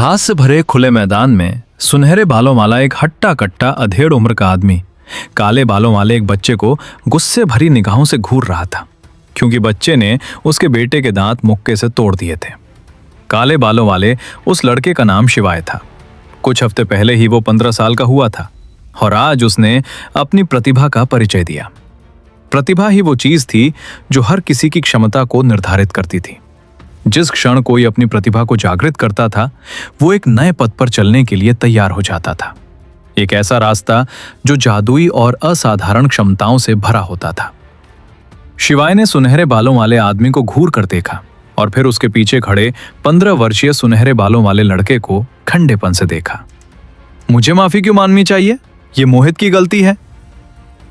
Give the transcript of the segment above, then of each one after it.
घास से भरे खुले मैदान में सुनहरे बालों वाला एक हट्टा कट्टा अधेड़ उम्र का आदमी काले बालों वाले एक बच्चे को गुस्से भरी निगाहों से घूर रहा था, क्योंकि बच्चे ने उसके बेटे के दांत मुक्के से तोड़ दिए थे। काले बालों वाले उस लड़के का नाम शिवाय था। कुछ हफ्ते पहले ही वो 15 साल का हुआ था और आज उसने अपनी प्रतिभा का परिचय दिया। प्रतिभा ही वो चीज थी जो हर किसी की क्षमता को निर्धारित करती थी। जिस क्षण कोई अपनी प्रतिभा को जागृत करता था, वो एक नए पथ पर चलने के लिए तैयार हो जाता था। एक ऐसा रास्ता जो जादुई और असाधारण क्षमताओं से भरा होता था। शिवाय ने सुनहरे बालों वाले आदमी को घूर कर देखा और फिर उसके पीछे खड़े 15 वर्षीय सुनहरे बालों वाले लड़के को ठंडेपन से देखा। मुझे माफी क्यों माननी चाहिए? ये मोहित की गलती है।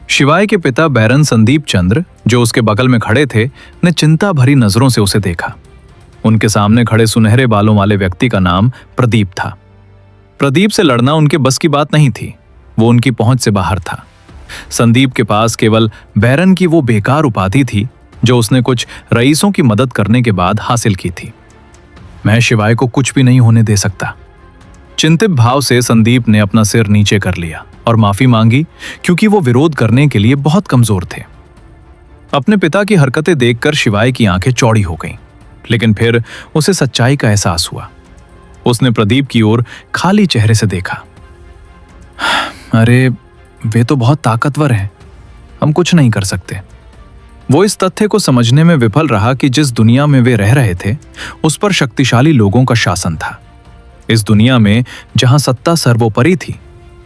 शिवाय के पिता बैरन संदीप चंद्र, जो उसके बगल में खड़े थे, ने चिंता भरी नजरों से उसे देखा। उनके सामने खड़े सुनहरे बालों वाले व्यक्ति का नाम प्रदीप था। प्रदीप से लड़ना उनके बस की बात नहीं थी, वो उनकी पहुंच से बाहर था। संदीप के पास केवल बैरन की वो बेकार उपाधि थी जो उसने कुछ रईसों की मदद करने के बाद हासिल की थी। मैं शिवाय को कुछ भी नहीं होने दे सकता। चिंतित भाव से संदीप ने अपना सिर नीचे कर लिया और माफी मांगी, क्योंकि वो विरोध करने के लिए बहुत कमजोर थे। अपने पिता की हरकतें देखकर शिवाय की आंखें चौड़ी हो गईं, लेकिन फिर उसे सच्चाई का एहसास हुआ। उसने प्रदीप की ओर खाली चेहरे से देखा। अरे, वे तो बहुत ताकतवर हैं, हम कुछ नहीं कर सकते। वो इस तथ्य को समझने में विफल रहा कि जिस दुनिया में वे रह रहे थे, उस पर शक्तिशाली लोगों का शासन था। इस दुनिया में जहां सत्ता सर्वोपरि थी,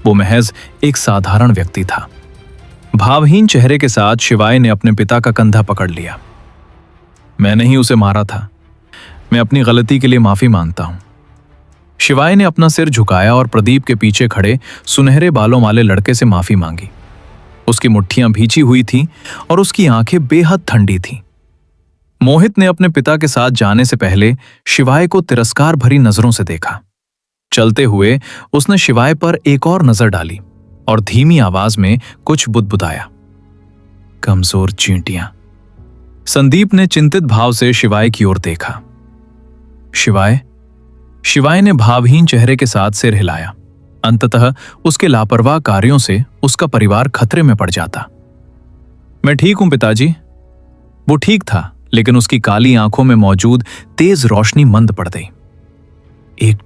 वो महज एक साधारण व्यक्ति था। भावहीन चेहरे के साथ शिवाय ने अपने पिता का कंधा पकड़ लिया। मैंने ही उसे मारा था, मैं अपनी गलती के लिए माफी मांगता हूं। शिवाय ने अपना सिर झुकाया और प्रदीप के पीछे खड़े सुनहरे बालों वाले लड़के से माफी मांगी। उसकी मुट्ठियां भींची हुई थीं और उसकी आंखें बेहद ठंडी थीं। मोहित ने अपने पिता के साथ जाने से पहले शिवाय को तिरस्कार भरी नजरों से देखा। चलते हुए उसने शिवाय पर एक और नजर डाली और धीमी आवाज में कुछ बुदबुदाया। कमजोर चींटियां। संदीप ने चिंतित भाव से शिवाय की ओर देखा। शिवाय ने भावहीन चेहरे के साथ सिर हिलाया। अंततः उसके लापरवाह कार्यों से उसका परिवार खतरे में पड़ जाता। मैं ठीक हूं पिताजी। वो ठीक था, लेकिन उसकी काली आंखों में मौजूद तेज रोशनी मंद पड़ गई। एक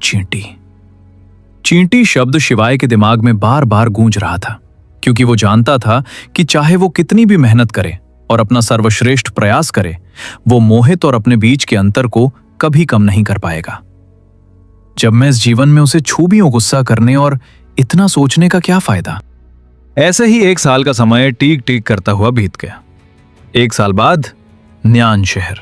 चींटी शब्द शिवाय के दिमाग में बार बार गूंज रहा था, क्योंकि वो जानता था कि चाहे वो कितनी भी मेहनत करे और अपना सर्वश्रेष्ठ प्रयास करे, वो मोहित और अपने बीच के अंतर को कभी कम नहीं कर पाएगा। जब मैं इस जीवन में उसे छू भी हूं, गुस्सा करने और इतना सोचने का क्या फायदा। ऐसे ही 1 साल का समय टीक टीक करता हुआ बीत गया। 1 साल बाद न्यान शहर,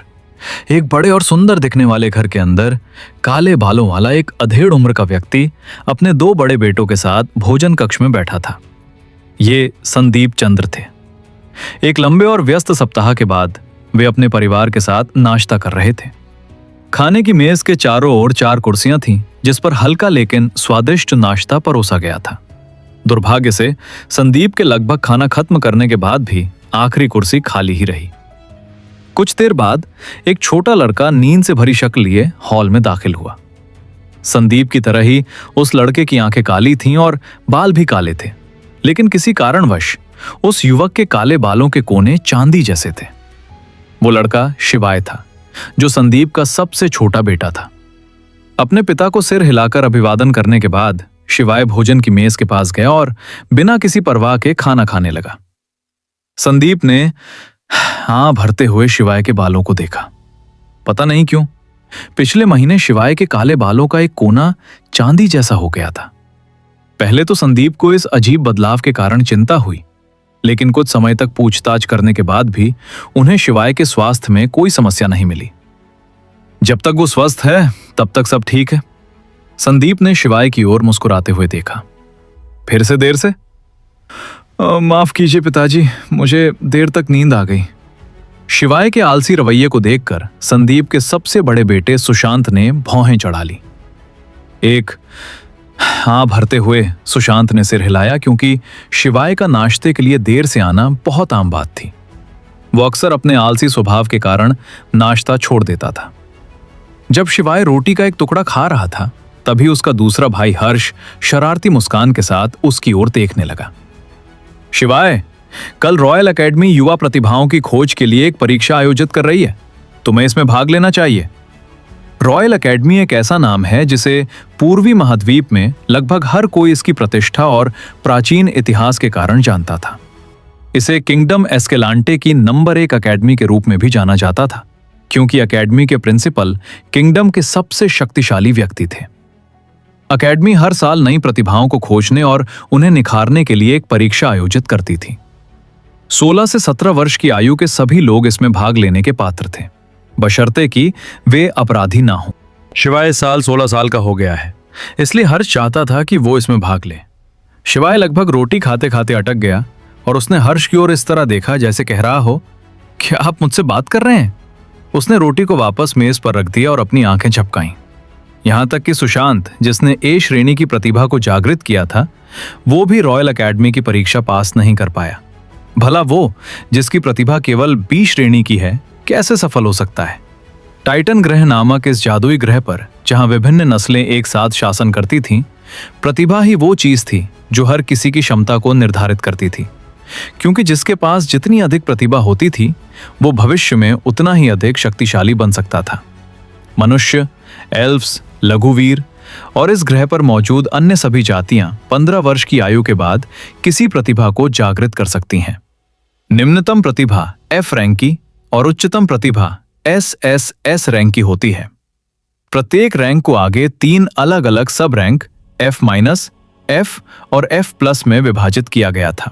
एक बड़े और सुंदर दिखने वाले घर के अंदर काले बालों वाला एक अधेड़ उम्र का व्यक्ति अपने 2 बड़े बेटों के साथ भोजन कक्ष में बैठा था। ये संदीप चंद्र थे। एक लंबे और व्यस्त सप्ताह के बाद वे अपने परिवार के साथ नाश्ता कर रहे थे। खाने की मेज के चारों ओर 4 कुर्सियां थीं, जिस पर हल्का लेकिन स्वादिष्ट नाश्ता परोसा गया था। दुर्भाग्य से संदीप के लगभग खाना खत्म करने के बाद भी आखिरी कुर्सी खाली ही रही। कुछ देर बाद एक छोटा लड़का नींद से भरी शक्ल लिए हॉल में दाखिल हुआ। संदीप की तरह ही उस लड़के की आंखें काली थीं और बाल भी काले थे, लेकिन किसी कारणवश उस युवक के काले बालों के कोने चांदी जैसे थे। वो लड़का शिवाय था, जो संदीप का सबसे छोटा बेटा था। अपने पिता को सिर हिलाकर अभिवादन करने के बाद शिवाय भोजन की मेज के पास गया और बिना किसी परवाह के खाना खाने लगा। संदीप ने हाँ भरते हुए शिवाय के बालों को देखा। पता नहीं क्यों पिछले महीने शिवाय के काले बालों का एक कोना चांदी जैसा हो गया था। पहले तो संदीप को इस अजीब बदलाव के कारण चिंता हुई, लेकिन कुछ समय तक पूछताछ करने के बाद भी उन्हें शिवाय के स्वास्थ्य में कोई समस्या नहीं मिली। जब तक वो स्वस्थ है तब तक सब ठीक है। संदीप ने शिवाय की ओर मुस्कुराते हुए देखा। फिर से देर से? माफ कीजिए पिताजी, मुझे देर तक नींद आ गई। शिवाय के आलसी रवैये को देखकर संदीप के सबसे बड़े बेटे सुशांत ने भौहें चढ़ा ली। एक हाँ भरते हुए सुशांत ने सिर हिलाया, क्योंकि शिवाय का नाश्ते के लिए देर से आना बहुत आम बात थी। वो अक्सर अपने आलसी स्वभाव के कारण नाश्ता छोड़ देता था। जब शिवाय रोटी का एक टुकड़ा खा रहा था, तभी उसका दूसरा भाई हर्ष शरारती मुस्कान के साथ उसकी ओर देखने लगा। शिवाय, कल रॉयल एकेडमी युवा प्रतिभाओं की खोज के लिए एक परीक्षा आयोजित कर रही है, तुम्हें इसमें भाग लेना चाहिए। रॉयल एकेडमी एक ऐसा नाम है जिसे पूर्वी महाद्वीप में लगभग हर कोई इसकी प्रतिष्ठा और प्राचीन इतिहास के कारण जानता था। इसे किंगडम एस्केलांटे की नंबर 1 एकेडमी के रूप में भी जाना जाता था, क्योंकि एकेडमी के प्रिंसिपल किंगडम के सबसे शक्तिशाली व्यक्ति थे। एकेडमी हर साल नई प्रतिभाओं को खोजने और उन्हें निखारने के लिए एक परीक्षा आयोजित करती थी। 16 से 17 वर्ष की आयु के सभी लोग इसमें भाग लेने के पात्र थे, बशर्ते कि वे अपराधी ना हों। शिवाय साल 16 साल का हो गया है, इसलिए हर्ष चाहता था कि वो इसमें भाग ले। शिवाय लगभग रोटी खाते खाते अटक गया और उसने हर्ष की ओर इस तरह देखा जैसे कह रहा हो, क्या आप मुझसे बात कर रहे हैं? उसने रोटी को वापस मेज पर रख दिया और अपनी आंखें झपकाईं। यहां तक कि सुशांत, जिसने ए श्रेणी की प्रतिभा को जागृत किया था, वो भी रॉयल एकेडमी की परीक्षा पास नहीं कर पाया। भला वो, जिसकी प्रतिभा केवल बी श्रेणी की है, कैसे सफल हो सकता है? टाइटन ग्रह नामक इस जादुई ग्रह पर, जहां विभिन्न नस्लें एक साथ शासन करती थीं, प्रतिभा ही वो चीज थी जो हर किसी की क्षमता को निर्धारित करती थी, क्योंकि जिसके पास जितनी अधिक प्रतिभा होती थी, वो भविष्य में उतना ही अधिक शक्तिशाली बन सकता था। मनुष्य, एल्फ्स, लघुवीर और इस ग्रह पर मौजूद अन्य सभी जातियां 15 वर्ष की आयु के बाद किसी प्रतिभा को जागृत कर सकती हैं। निम्नतम प्रतिभा F रैंक की और उच्चतम प्रतिभा SSS रैंक की होती है। प्रत्येक रैंक को आगे 3 अलग अलग सब रैंक F-, F और F+ में विभाजित किया गया था।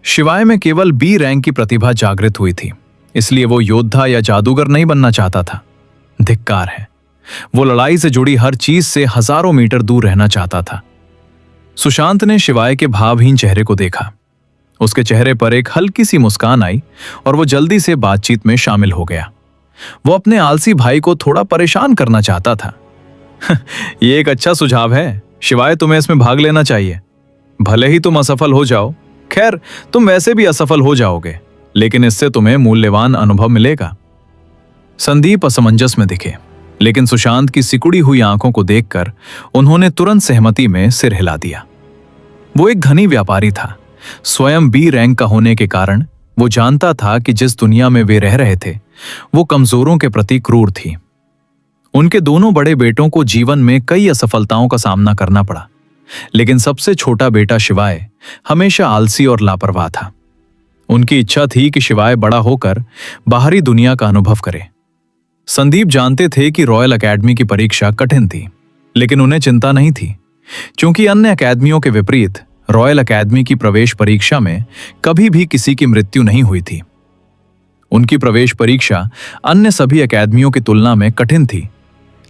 शिवाय में केवल बी रैंक की प्रतिभा जागृत हुई थी, इसलिए वो योद्धा या जादूगर नहीं बनना चाहता था। धिक्कार है, वो लड़ाई से जुड़ी हर चीज से हजारों मीटर दूर रहना चाहता था। सुशांत ने शिवाय के भावहीन चेहरे को देखा। उसके चेहरे पर एक हल्की सी मुस्कान आई और वो जल्दी से बातचीत में शामिल हो गया। वो अपने आलसी भाई को थोड़ा परेशान करना चाहता था। ये एक अच्छा सुझाव है शिवाय, तुम्हें इसमें भाग लेना चाहिए। भले ही तुम असफल हो जाओ, खैर तुम वैसे भी असफल हो जाओगे, लेकिन इससे तुम्हें मूल्यवान अनुभव मिलेगा। संदीप असमंजस में दिखे, लेकिन सुशांत की सिकुड़ी हुई आंखों को देखकर उन्होंने तुरंत सहमति में सिर हिला दिया। वो एक धनी व्यापारी था। स्वयं बी रैंक का होने के कारण वो जानता था कि जिस दुनिया में वे रह रहे थे, वो कमजोरों के प्रति क्रूर थी। उनके दोनों बड़े बेटों को जीवन में कई असफलताओं का सामना करना पड़ा, लेकिन सबसे छोटा बेटा शिवाय हमेशा आलसी और लापरवाह था। उनकी इच्छा थी कि शिवाय बड़ा होकर बाहरी दुनिया का अनुभव करे। संदीप जानते थे कि रॉयल एकेडमी की परीक्षा कठिन थी, लेकिन उन्हें चिंता नहीं थी, क्योंकि अन्य एकेडमियों के विपरीत रॉयल एकेडमी की प्रवेश परीक्षा में कभी भी किसी की मृत्यु नहीं हुई थी। उनकी प्रवेश परीक्षा अन्य सभी एकेडमियों की तुलना में कठिन थी,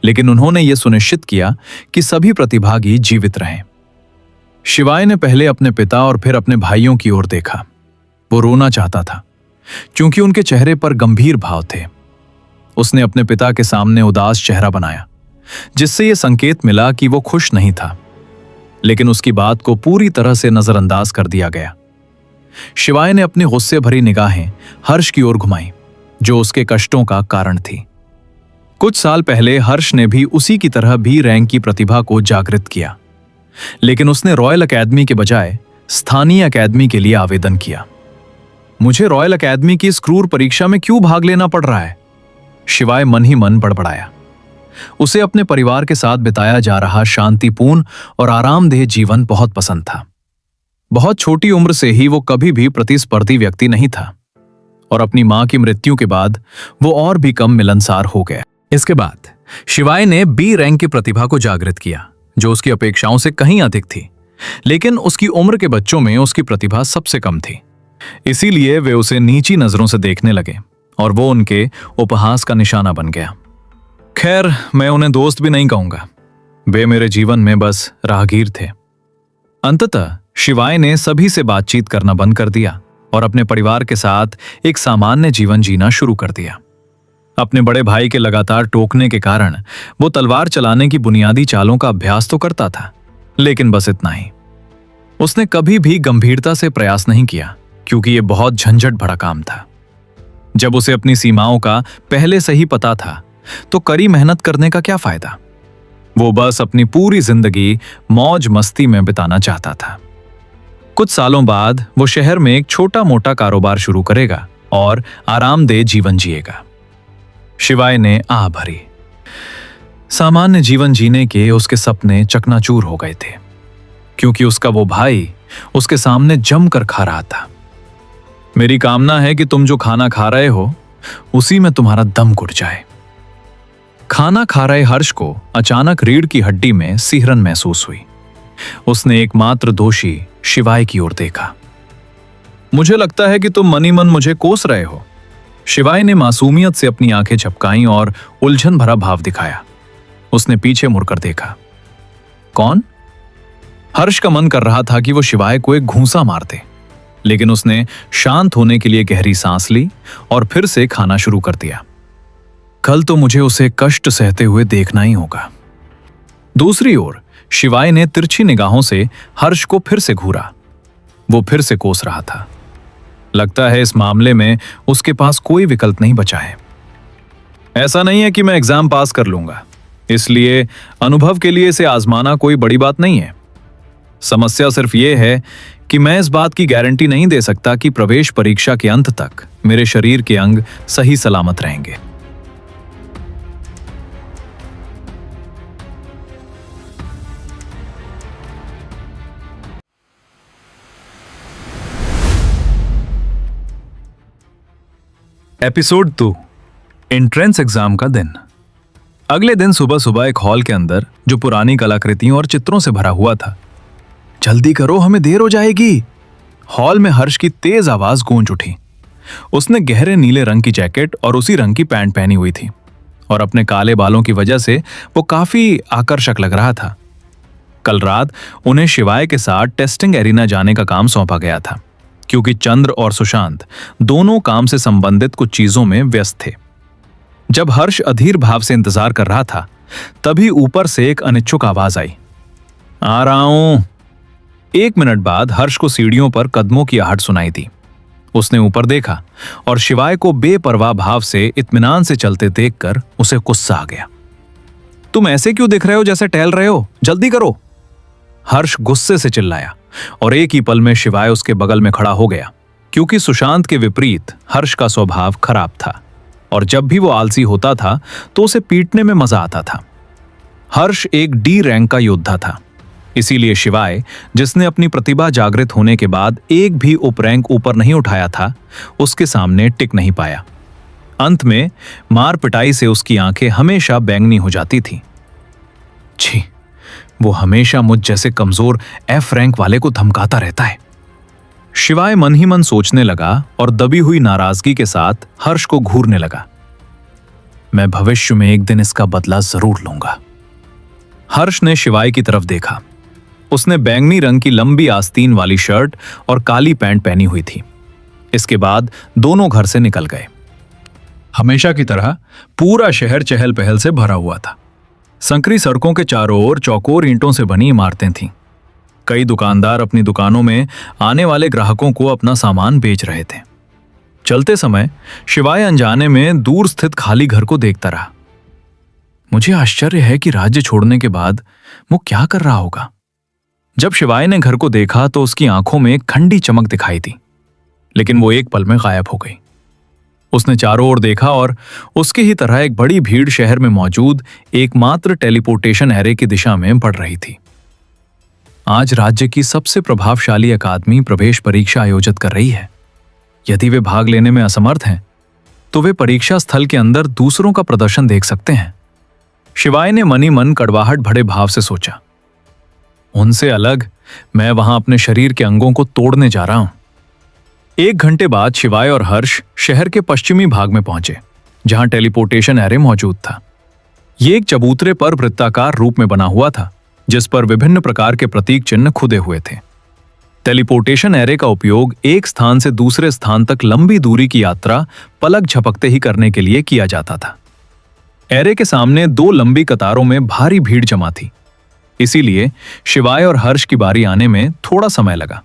लेकिन उन्होंने ये सुनिश्चित किया कि सभी प्रतिभागी जीवित रहें। शिवाय ने पहले अपने पिता और फिर अपने भाइयों की ओर देखा। वो रोना चाहता था, क्योंकि उनके चेहरे पर गंभीर भाव थे। उसने अपने पिता के सामने उदास चेहरा बनाया, जिससे यह संकेत मिला कि वो खुश नहीं था, लेकिन उसकी बात को पूरी तरह से नजरअंदाज कर दिया गया। शिवाय ने अपनी गुस्से भरी निगाहें हर्ष की ओर घुमाई, जो उसके कष्टों का कारण थी। कुछ साल पहले हर्ष ने भी उसी की तरह बी रैंक की प्रतिभा को जागृत किया, लेकिन उसने रॉयल एकेडमी के बजाय स्थानीय एकेडमी के लिए आवेदन किया। मुझे रॉयल एकेडमी की इस क्रूर परीक्षा में क्यों भाग लेना पड़ रहा है? शिवाय मन ही मन बड़बड़ाया। उसे अपने परिवार के साथ बिताया जा रहा शांतिपूर्ण और आरामदेह जीवन बहुत पसंद था। बहुत छोटी उम्र से ही वो कभी भी प्रतिस्पर्धी व्यक्ति नहीं था, और अपनी मां की मृत्यु के बाद वो और भी कम मिलनसार हो गया। इसके बाद शिवाय ने बी रैंक की प्रतिभा को जागृत किया, जो उसकी अपेक्षाओं से कहीं अधिक थी, लेकिन उसकी उम्र के बच्चों में उसकी प्रतिभा सबसे कम थी। इसीलिए वे उसे नीची नजरों से देखने लगे और वो उनके उपहास का निशाना बन गया। खैर, मैं उन्हें दोस्त भी नहीं कहूंगा, वे मेरे जीवन में बस राहगीर थे। अंततः शिवाय ने सभी से बातचीत करना बंद कर दिया और अपने परिवार के साथ एक सामान्य जीवन जीना शुरू कर दिया। अपने बड़े भाई के लगातार टोकने के कारण वो तलवार चलाने की बुनियादी चालों का अभ्यास तो करता था, लेकिन बस इतना ही। उसने कभी भी गंभीरता से प्रयास नहीं किया, क्योंकि यह बहुत झंझट भरा काम था। जब उसे अपनी सीमाओं का पहले से ही पता था, तो कड़ी मेहनत करने का क्या फायदा? वो बस अपनी पूरी जिंदगी मौज मस्ती में बिताना चाहता था। कुछ सालों बाद वो शहर में एक छोटा मोटा कारोबार शुरू करेगा और आरामदेह जीवन जिएगा। शिवाय ने आह भरी। सामान्य जीवन जीने के उसके सपने चकनाचूर हो गए थे, क्योंकि उसका वो भाई उसके सामने जमकर खा रहा था। मेरी कामना है कि तुम जो खाना खा रहे हो उसी में तुम्हारा दम घुट जाए। खाना खा रहे हर्ष को अचानक रीढ़ की हड्डी में सिहरन महसूस हुई। उसने एकमात्र दोषी शिवाय की ओर देखा। मुझे लगता है कि तुम मनी मन मुझे कोस रहे हो। शिवाय ने मासूमियत से अपनी आंखें झपकाईं और उलझन भरा भाव दिखाया। उसने पीछे मुड़कर देखा। कौन? हर्ष का मन कर रहा था कि वो शिवाय को एक घूंसा मार दे, लेकिन उसने शांत होने के लिए गहरी सांस ली और फिर से खाना शुरू कर दिया। कल तो मुझे उसे कष्ट सहते हुए देखना ही होगा। दूसरी ओर शिवाय ने तिरछी निगाहों से हर्ष को फिर से घूरा। वो फिर से कोस रहा था। लगता है इस मामले में उसके पास कोई विकल्प नहीं बचा है। ऐसा नहीं है कि मैं एग्जाम पास कर लूंगा, इसलिए अनुभव के लिए इसे आजमाना कोई बड़ी बात नहीं है। समस्या सिर्फ यह है कि मैं इस बात की गारंटी नहीं दे सकता कि प्रवेश परीक्षा के अंत तक मेरे शरीर के अंग सही सलामत रहेंगे। एपिसोड 2, एंट्रेंस एग्जाम का दिन। अगले दिन सुबह सुबह एक हॉल के अंदर जो पुरानी कलाकृतियों और चित्रों से भरा हुआ था। जल्दी करो, हमें देर हो जाएगी। हॉल में हर्ष की तेज आवाज गूंज उठी। उसने गहरे नीले रंग की जैकेट और उसी रंग की पैंट पहनी हुई थी और अपने काले बालों की वजह से वो काफी आकर्षक लग रहा था। कल रात उन्हें शिवाय के साथ टेस्टिंग एरिना जाने का काम सौंपा गया था, क्योंकि चंद्र और सुशांत दोनों काम से संबंधित कुछ चीजों में व्यस्त थे। जब हर्ष अधीर भाव से इंतजार कर रहा था, तभी ऊपर से एक अनिच्छुक आवाज आई। आ रहा हूं। 1 मिनट बाद हर्ष को सीढ़ियों पर कदमों की आहट सुनाई दी। उसने ऊपर देखा और शिवाय को बेपरवाह भाव से इत्मीनान से चलते देखकर उसे गुस्सा आ गया। तुम ऐसे क्यों दिख रहे हो जैसे टहल रहे हो? जल्दी करो। हर्ष गुस्से से चिल्लाया और एक ही पल में शिवाय उसके बगल में खड़ा हो गया, क्योंकि सुशांत के विपरीत हर्ष का स्वभाव खराब था और जब भी वो आलसी होता था तो उसे पीटने में मजा आता था। हर्ष एक डी रैंक का योद्धा था, इसीलिए शिवाय, जिसने अपनी प्रतिभा जागृत होने के बाद एक भी उपरैंक ऊपर नहीं उठाया था, उसके सामने टिक नहीं पाया। अंत में मार पिटाई से उसकी आंखें हमेशा बैंगनी हो जाती थी। छी, वो हमेशा मुझ जैसे कमजोर एफ रैंक वाले को धमकाता रहता है। शिवाय मन ही मन सोचने लगा और दबी हुई नाराजगी के साथ हर्ष को घूरने लगा। मैं भविष्य में एक दिन इसका बदला जरूर लूंगा। हर्ष ने शिवाय की तरफ देखा। उसने बैंगनी रंग की लंबी आस्तीन वाली शर्ट और काली पैंट पहनी हुई थी। इसके बाद दोनों घर से निकल गए। हमेशा की तरह पूरा शहर चहल पहल से भरा हुआ था। संकरी सड़कों के चारों ओर चौकोर ईंटों से बनी इमारतें थीं। कई दुकानदार अपनी दुकानों में आने वाले ग्राहकों को अपना सामान बेच रहे थे। चलते समय शिवाय अनजाने में दूर स्थित खाली घर को देखता रहा। मुझे आश्चर्य है कि राज्य छोड़ने के बाद वो क्या कर रहा होगा। जब शिवाय ने घर को देखा तो उसकी आंखों में एक ठंडी चमक दिखाई दी, लेकिन वो एक पल में गायब हो गई। उसने चारों ओर देखा और उसकी ही तरह एक बड़ी भीड़ शहर में मौजूद एकमात्र टेलीपोर्टेशन एरे की दिशा में बढ़ रही थी। आज राज्य की सबसे प्रभावशाली अकादमी प्रवेश परीक्षा आयोजित कर रही है। यदि वे भाग लेने में असमर्थ हैं, तो वे परीक्षा स्थल के अंदर दूसरों का प्रदर्शन देख सकते हैं। शिवाय ने मनी मन कड़वाहट भरे भाव से सोचा, उनसे अलग मैं वहां अपने शरीर के अंगों को तोड़ने जा रहा हूं। 1 घंटे बाद शिवाय और हर्ष शहर के पश्चिमी भाग में पहुंचे, जहां टेलीपोर्टेशन एरे मौजूद था। ये एक चबूतरे पर वृत्ताकार रूप में बना हुआ था, जिस पर विभिन्न प्रकार के प्रतीक चिन्ह खुदे हुए थे। टेलीपोर्टेशन एरे का उपयोग एक स्थान से दूसरे स्थान तक लंबी दूरी की यात्रा पलक झपकते ही करने के लिए किया जाता था। एरे के सामने 2 लंबी कतारों में भारी भीड़ जमा थी, इसीलिए शिवाय और हर्ष की बारी आने में थोड़ा समय लगा।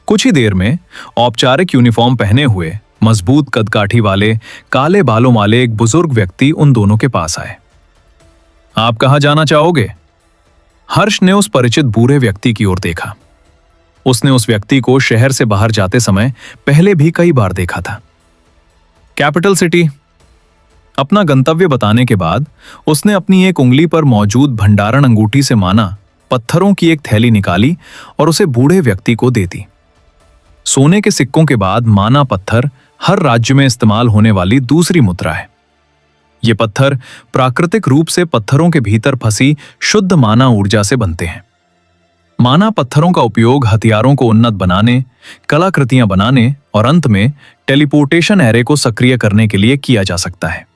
कुछ ही देर में औपचारिक यूनिफॉर्म पहने हुए मजबूत कदकाठी वाले काले बालों वाले एक बुजुर्ग व्यक्ति उन दोनों के पास आए। आप कहाँ जाना चाहोगे? हर्ष ने उस परिचित बूढ़े व्यक्ति की ओर देखा। उसने उस व्यक्ति को शहर से बाहर जाते समय पहले भी कई बार देखा था। Capital city. अपना गंतव्य बताने के बाद उसने अपनी एक उंगली पर मौजूद भंडारण अंगूठी से माना पत्थरों की एक थैली निकाली और उसे बूढ़े व्यक्ति को दे दी। सोने के सिक्कों के बाद माना पत्थर हर राज्य में इस्तेमाल होने वाली दूसरी मुद्रा है। ये पत्थर प्राकृतिक रूप से पत्थरों के भीतर फंसी शुद्ध माना ऊर्जा से बनते हैं। माना पत्थरों का उपयोग हथियारों को उन्नत बनाने, कलाकृतियां बनाने और अंत में टेलीपोर्टेशन एरे को सक्रिय करने के लिए किया जा सकता है।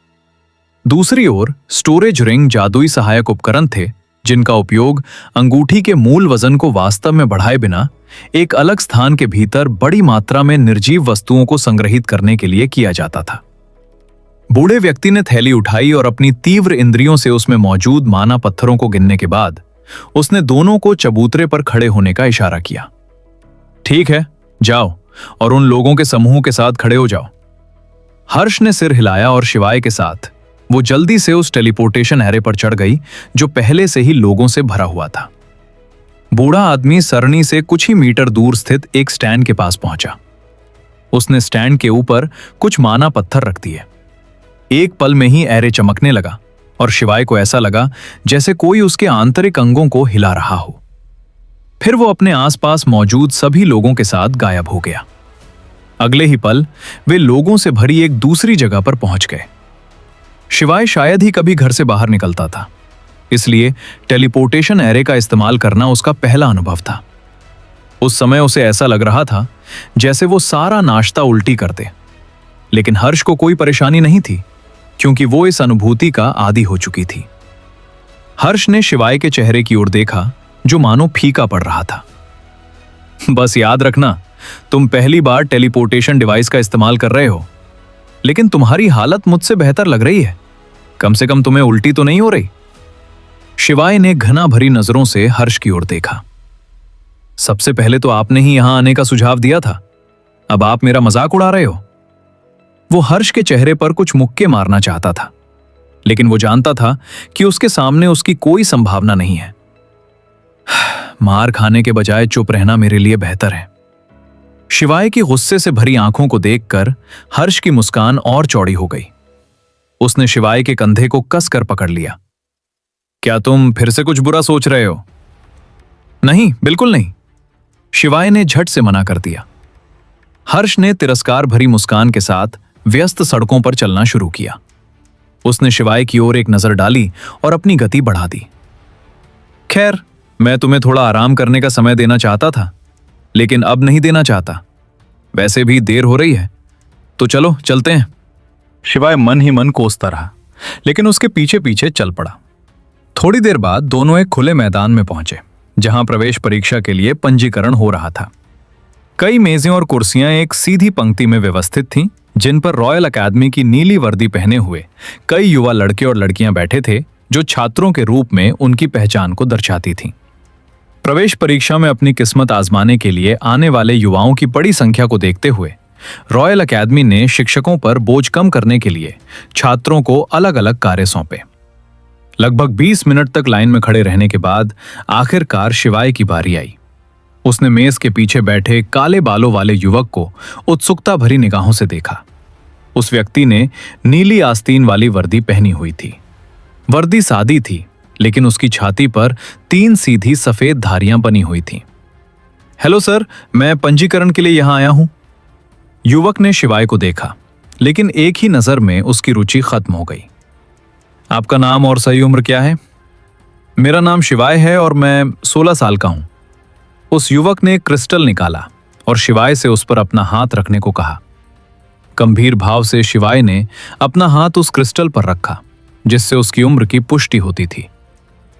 दूसरी ओर स्टोरेज रिंग जादुई सहायक उपकरण थे जिनका उपयोग अंगूठी के मूल वजन को वास्तव में बढ़ाए बिना एक अलग स्थान के भीतर बड़ी मात्रा में निर्जीव वस्तुओं को संग्रहित करने के लिए किया जाता था। बूढ़े व्यक्ति ने थैली उठाई और अपनी तीव्र इंद्रियों से उसमें मौजूद माना पत्थरों को गिनने के बाद उसने दोनों को चबूतरे पर खड़े होने का इशारा किया। ठीक है, जाओ और उन लोगों के समूह के साथ खड़े हो जाओ। हर्ष ने सिर हिलाया और शिवाय के साथ वो जल्दी से उस टेलीपोर्टेशन एरे पर चढ़ गई जो पहले से ही लोगों से भरा हुआ था। बूढ़ा आदमी सरणी से कुछ ही मीटर दूर स्थित एक स्टैंड के पास पहुंचा। उसने स्टैंड के ऊपर कुछ माना पत्थर रख दिए। एक पल में ही एरे चमकने लगा और शिवाय को ऐसा लगा जैसे कोई उसके आंतरिक अंगों को हिला रहा हो। फिर वो अपने आसपास मौजूद सभी लोगों के साथ गायब हो गया। अगले ही पल वे लोगों से भरी एक दूसरी जगह पर पहुंच गए। शिवाय शायद ही कभी घर से बाहर निकलता था, इसलिए टेलीपोर्टेशन एरे का इस्तेमाल करना उसका पहला अनुभव था। उस समय उसे ऐसा लग रहा था जैसे वो सारा नाश्ता उल्टी कर दे, लेकिन हर्ष को कोई परेशानी नहीं थी क्योंकि वो इस अनुभूति का आदी हो चुकी थी। हर्ष ने शिवाय के चेहरे की ओर देखा जो मानो फीका पड़ रहा था। बस याद रखना, तुम पहली बार टेलीपोर्टेशन डिवाइस का इस्तेमाल कर रहे हो, लेकिन तुम्हारी हालत मुझसे बेहतर लग रही है। कम से कम तुम्हें उल्टी तो नहीं हो रही? शिवाय ने घृणा भरी नजरों से हर्ष की ओर देखा। सबसे पहले तो आपने ही यहां आने का सुझाव दिया था, अब आप मेरा मजाक उड़ा रहे हो। वो हर्ष के चेहरे पर कुछ मुक्के मारना चाहता था, लेकिन वो जानता था कि उसके सामने उसकी कोई संभावना नहीं है। मार खाने के बजाय चुप रहना मेरे लिए बेहतर है। शिवाय की गुस्से से भरी आंखों को देखकर हर्ष की मुस्कान और चौड़ी हो गई। उसने शिवाय के कंधे को कसकर पकड़ लिया। क्या तुम फिर से कुछ बुरा सोच रहे हो? नहीं, बिल्कुल नहीं, शिवाय ने झट से मना कर दिया। हर्ष ने तिरस्कार भरी मुस्कान के साथ व्यस्त सड़कों पर चलना शुरू किया। उसने शिवाय की ओर एक नजर डाली और अपनी गति बढ़ा दी। खैर, मैं तुम्हें थोड़ा आराम करने का समय देना चाहता था, लेकिन अब नहीं देना चाहता। वैसे भी देर हो रही है, तो चलो चलते हैं। शिवाय मन ही मन कोसता रहा, लेकिन उसके पीछे पीछे चल पड़ा। थोड़ी देर बाद दोनों एक खुले मैदान में पहुंचे, जहां प्रवेश परीक्षा के लिए पंजीकरण हो रहा था। कई मेजें और कुर्सियां एक सीधी पंक्ति में व्यवस्थित थीं, जिन पर रॉयल अकेडमी की नीली वर्दी पहने हुए कई युवा लड़के और लड़कियां बैठे थे, जो छात्रों के रूप में उनकी पहचान को दर्शाती थीं। प्रवेश परीक्षा में अपनी किस्मत आजमाने के लिए आने वाले युवाओं की बड़ी संख्या को देखते हुए रॉयल अकेडमी ने शिक्षकों पर बोझ कम करने के लिए छात्रों को अलग अलग कार्य सौंपे। लगभग 20 मिनट तक लाइन में खड़े रहने के बाद आखिरकार शिवाय की बारी आई। उसने मेज के पीछे बैठे काले बालों वाले युवक को उत्सुकता भरी निगाहों से देखा। उस व्यक्ति ने नीली आस्तीन वाली वर्दी पहनी हुई थी। वर्दी सादी थी, लेकिन उसकी छाती पर 3 सीधी सफेद धारियां बनी हुई थीं। हेलो सर, मैं पंजीकरण के लिए यहां आया हूं। युवक ने शिवाय को देखा, लेकिन एक ही नजर में उसकी रुचि खत्म हो गई। आपका नाम और सही उम्र क्या है? मेरा नाम शिवाय है और मैं 16 साल का हूं। उस युवक ने क्रिस्टल निकाला और शिवाय से उस पर अपना हाथ रखने को कहा। गंभीर भाव से शिवाय ने अपना हाथ उस क्रिस्टल पर रखा, जिससे उसकी उम्र की पुष्टि होती थी।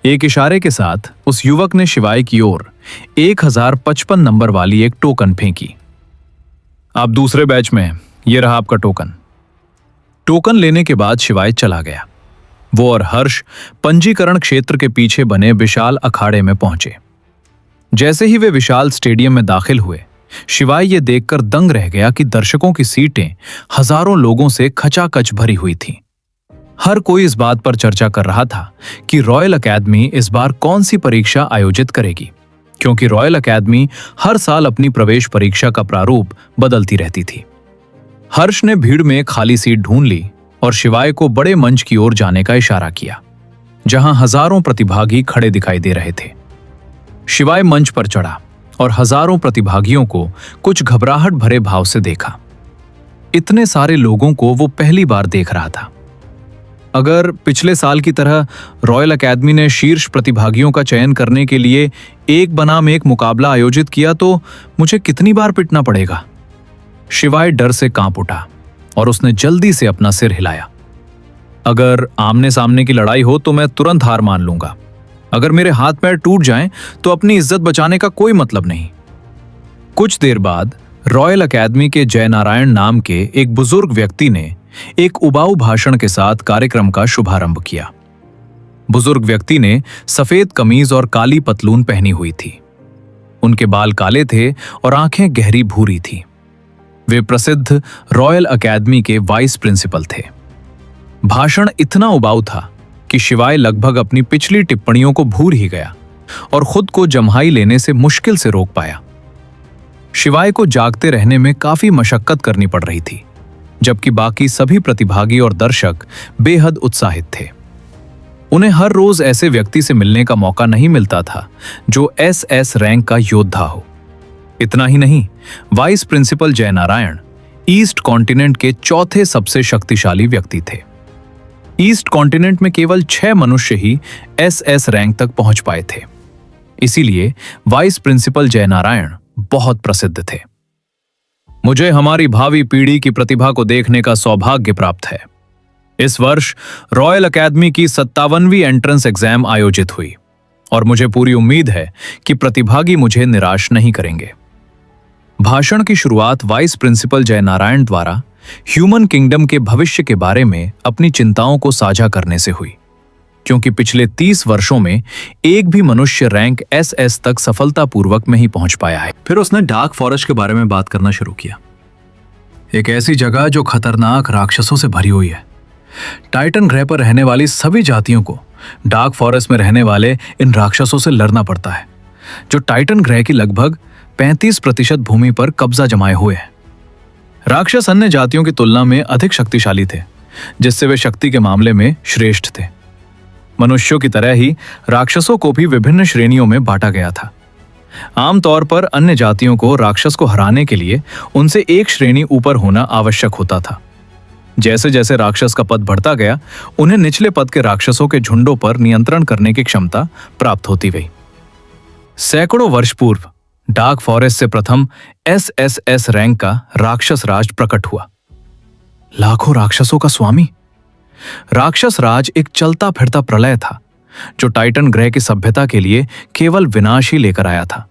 एक इशारे के साथ उस युवक ने शिवाय की ओर 1055 नंबर वाली एक टोकन फेंकी। आप दूसरे बैच में हैं, ये रहा आपका टोकन। टोकन लेने के बाद शिवाय चला गया। वो और हर्ष पंजीकरण क्षेत्र के पीछे बने विशाल अखाड़े में पहुंचे। जैसे ही वे विशाल स्टेडियम में दाखिल हुए, शिवाय ये देखकर दंग रह गया कि दर्शकों की सीटें हजारों लोगों से खचाखच भरी हुई थीं। हर कोई इस बात पर चर्चा कर रहा था कि रॉयल अकेडमी इस बार कौन सी परीक्षा आयोजित करेगी, क्योंकि रॉयल अकेडमी हर साल अपनी प्रवेश परीक्षा का प्रारूप बदलती रहती थी। हर्ष ने भीड़ में खाली सीट ढूंढ ली और शिवाय को बड़े मंच की ओर जाने का इशारा किया, जहां हजारों प्रतिभागी खड़े दिखाई दे रहे थे। शिवाय मंच पर चढ़ा और हजारों प्रतिभागियों को कुछ घबराहट भरे भाव से देखा। इतने सारे लोगों को वो पहली बार देख रहा था। अगर पिछले साल की तरह रॉयल अकेडमी ने शीर्ष प्रतिभागियों का चयन करने के लिए एक बनाम एक मुकाबला आयोजित किया तो मुझे कितनी बार पिटना पड़ेगा। शिवाय डर से कांप उठा और उसने जल्दी से अपना सिर हिलाया। अगर आमने सामने की लड़ाई हो तो मैं तुरंत हार मान लूंगा। अगर मेरे हाथ पैर टूट जाएं तो अपनी इज्जत बचाने का कोई मतलब नहीं। कुछ देर बाद रॉयल अकेडमी के जयनारायण नाम के एक बुजुर्ग व्यक्ति ने एक उबाऊ भाषण के साथ कार्यक्रम का शुभारंभ किया। बुजुर्ग व्यक्ति ने सफेद कमीज और काली पतलून पहनी हुई थी। उनके बाल काले थे और आंखें गहरी भूरी थी। वे प्रसिद्ध रॉयल अकेडमी के वाइस प्रिंसिपल थे। भाषण इतना उबाऊ था कि शिवाय लगभग अपनी पिछली टिप्पणियों को भूल ही गया और खुद को जम्हाई लेने से मुश्किल से रोक पाया। शिवाय को जागते रहने में काफी मशक्कत करनी पड़ रही थी, जबकि बाकी सभी प्रतिभागी और दर्शक बेहद उत्साहित थे। उन्हें हर रोज ऐसे व्यक्ति से मिलने का मौका नहीं मिलता था जो SS रैंक का योद्धा हो। इतना ही नहीं, vice principal Jaynarayan east continent के चौथे सबसे शक्तिशाली व्यक्ति थे। ईस्ट कॉन्टिनेंट में केवल 6 मनुष्य ही SS रैंक तक पहुंच पाए थे। इसीलिए वाइस प्रिंसिपल जयनारायण बहुत प्रसिद्ध थे। मुझे हमारी भावी पीढ़ी की प्रतिभा को देखने का सौभाग्य प्राप्त है। इस वर्ष रॉयल अकेडमी की 57वीं एंट्रेंस एग्जाम आयोजित हुई और मुझे पूरी उम्मीद है कि प्रतिभागी मुझे निराश नहीं करेंगे। भाषण की शुरुआत वाइस प्रिंसिपल जयनारायण द्वारा ह्यूमन किंगडम के भविष्य के बारे में अपनी चिंताओं को साझा करने से हुई, क्योंकि पिछले 30 वर्षों में एक भी मनुष्य रैंक SS तक सफलतापूर्वक नहीं पहुंच पाया है। फिर उसने डार्क फॉरेस्ट के बारे में बात करना शुरू किया, एक ऐसी जगह जो खतरनाक राक्षसों से भरी हुई है। टाइटन ग्रह पर रहने वाली सभी जातियों को डार्क फॉरेस्ट में रहने वाले इन राक्षसों से लड़ना पड़ता है, जो टाइटन ग्रह की लगभग 35% भूमि पर कब्जा जमाए हुए हैं। राक्षस अन्य जातियों की तुलना में अधिक शक्तिशाली थे, जिससे वे शक्ति के मामले में श्रेष्ठ थे। मनुष्यों की तरह ही राक्षसों को भी विभिन्न श्रेणियों में बांटा गया था। आमतौर पर अन्य जातियों को राक्षस को हराने के लिए उनसे एक श्रेणी ऊपर होना आवश्यक होता था। जैसे जैसे राक्षस का पद बढ़ता गया, उन्हें निचले पद के राक्षसों के झुंडों पर नियंत्रण करने की क्षमता प्राप्त होती गई। सैकड़ों वर्ष पूर्व डार्क फॉरेस्ट से प्रथम SSS रैंक का राक्षस राज प्रकट हुआ। लाखों राक्षसों का स्वामी। राक्षस राज एक चलता फिरता प्रलय था, जो टाइटन ग्रह की सभ्यता के लिए केवल विनाश ही लेकर आया था।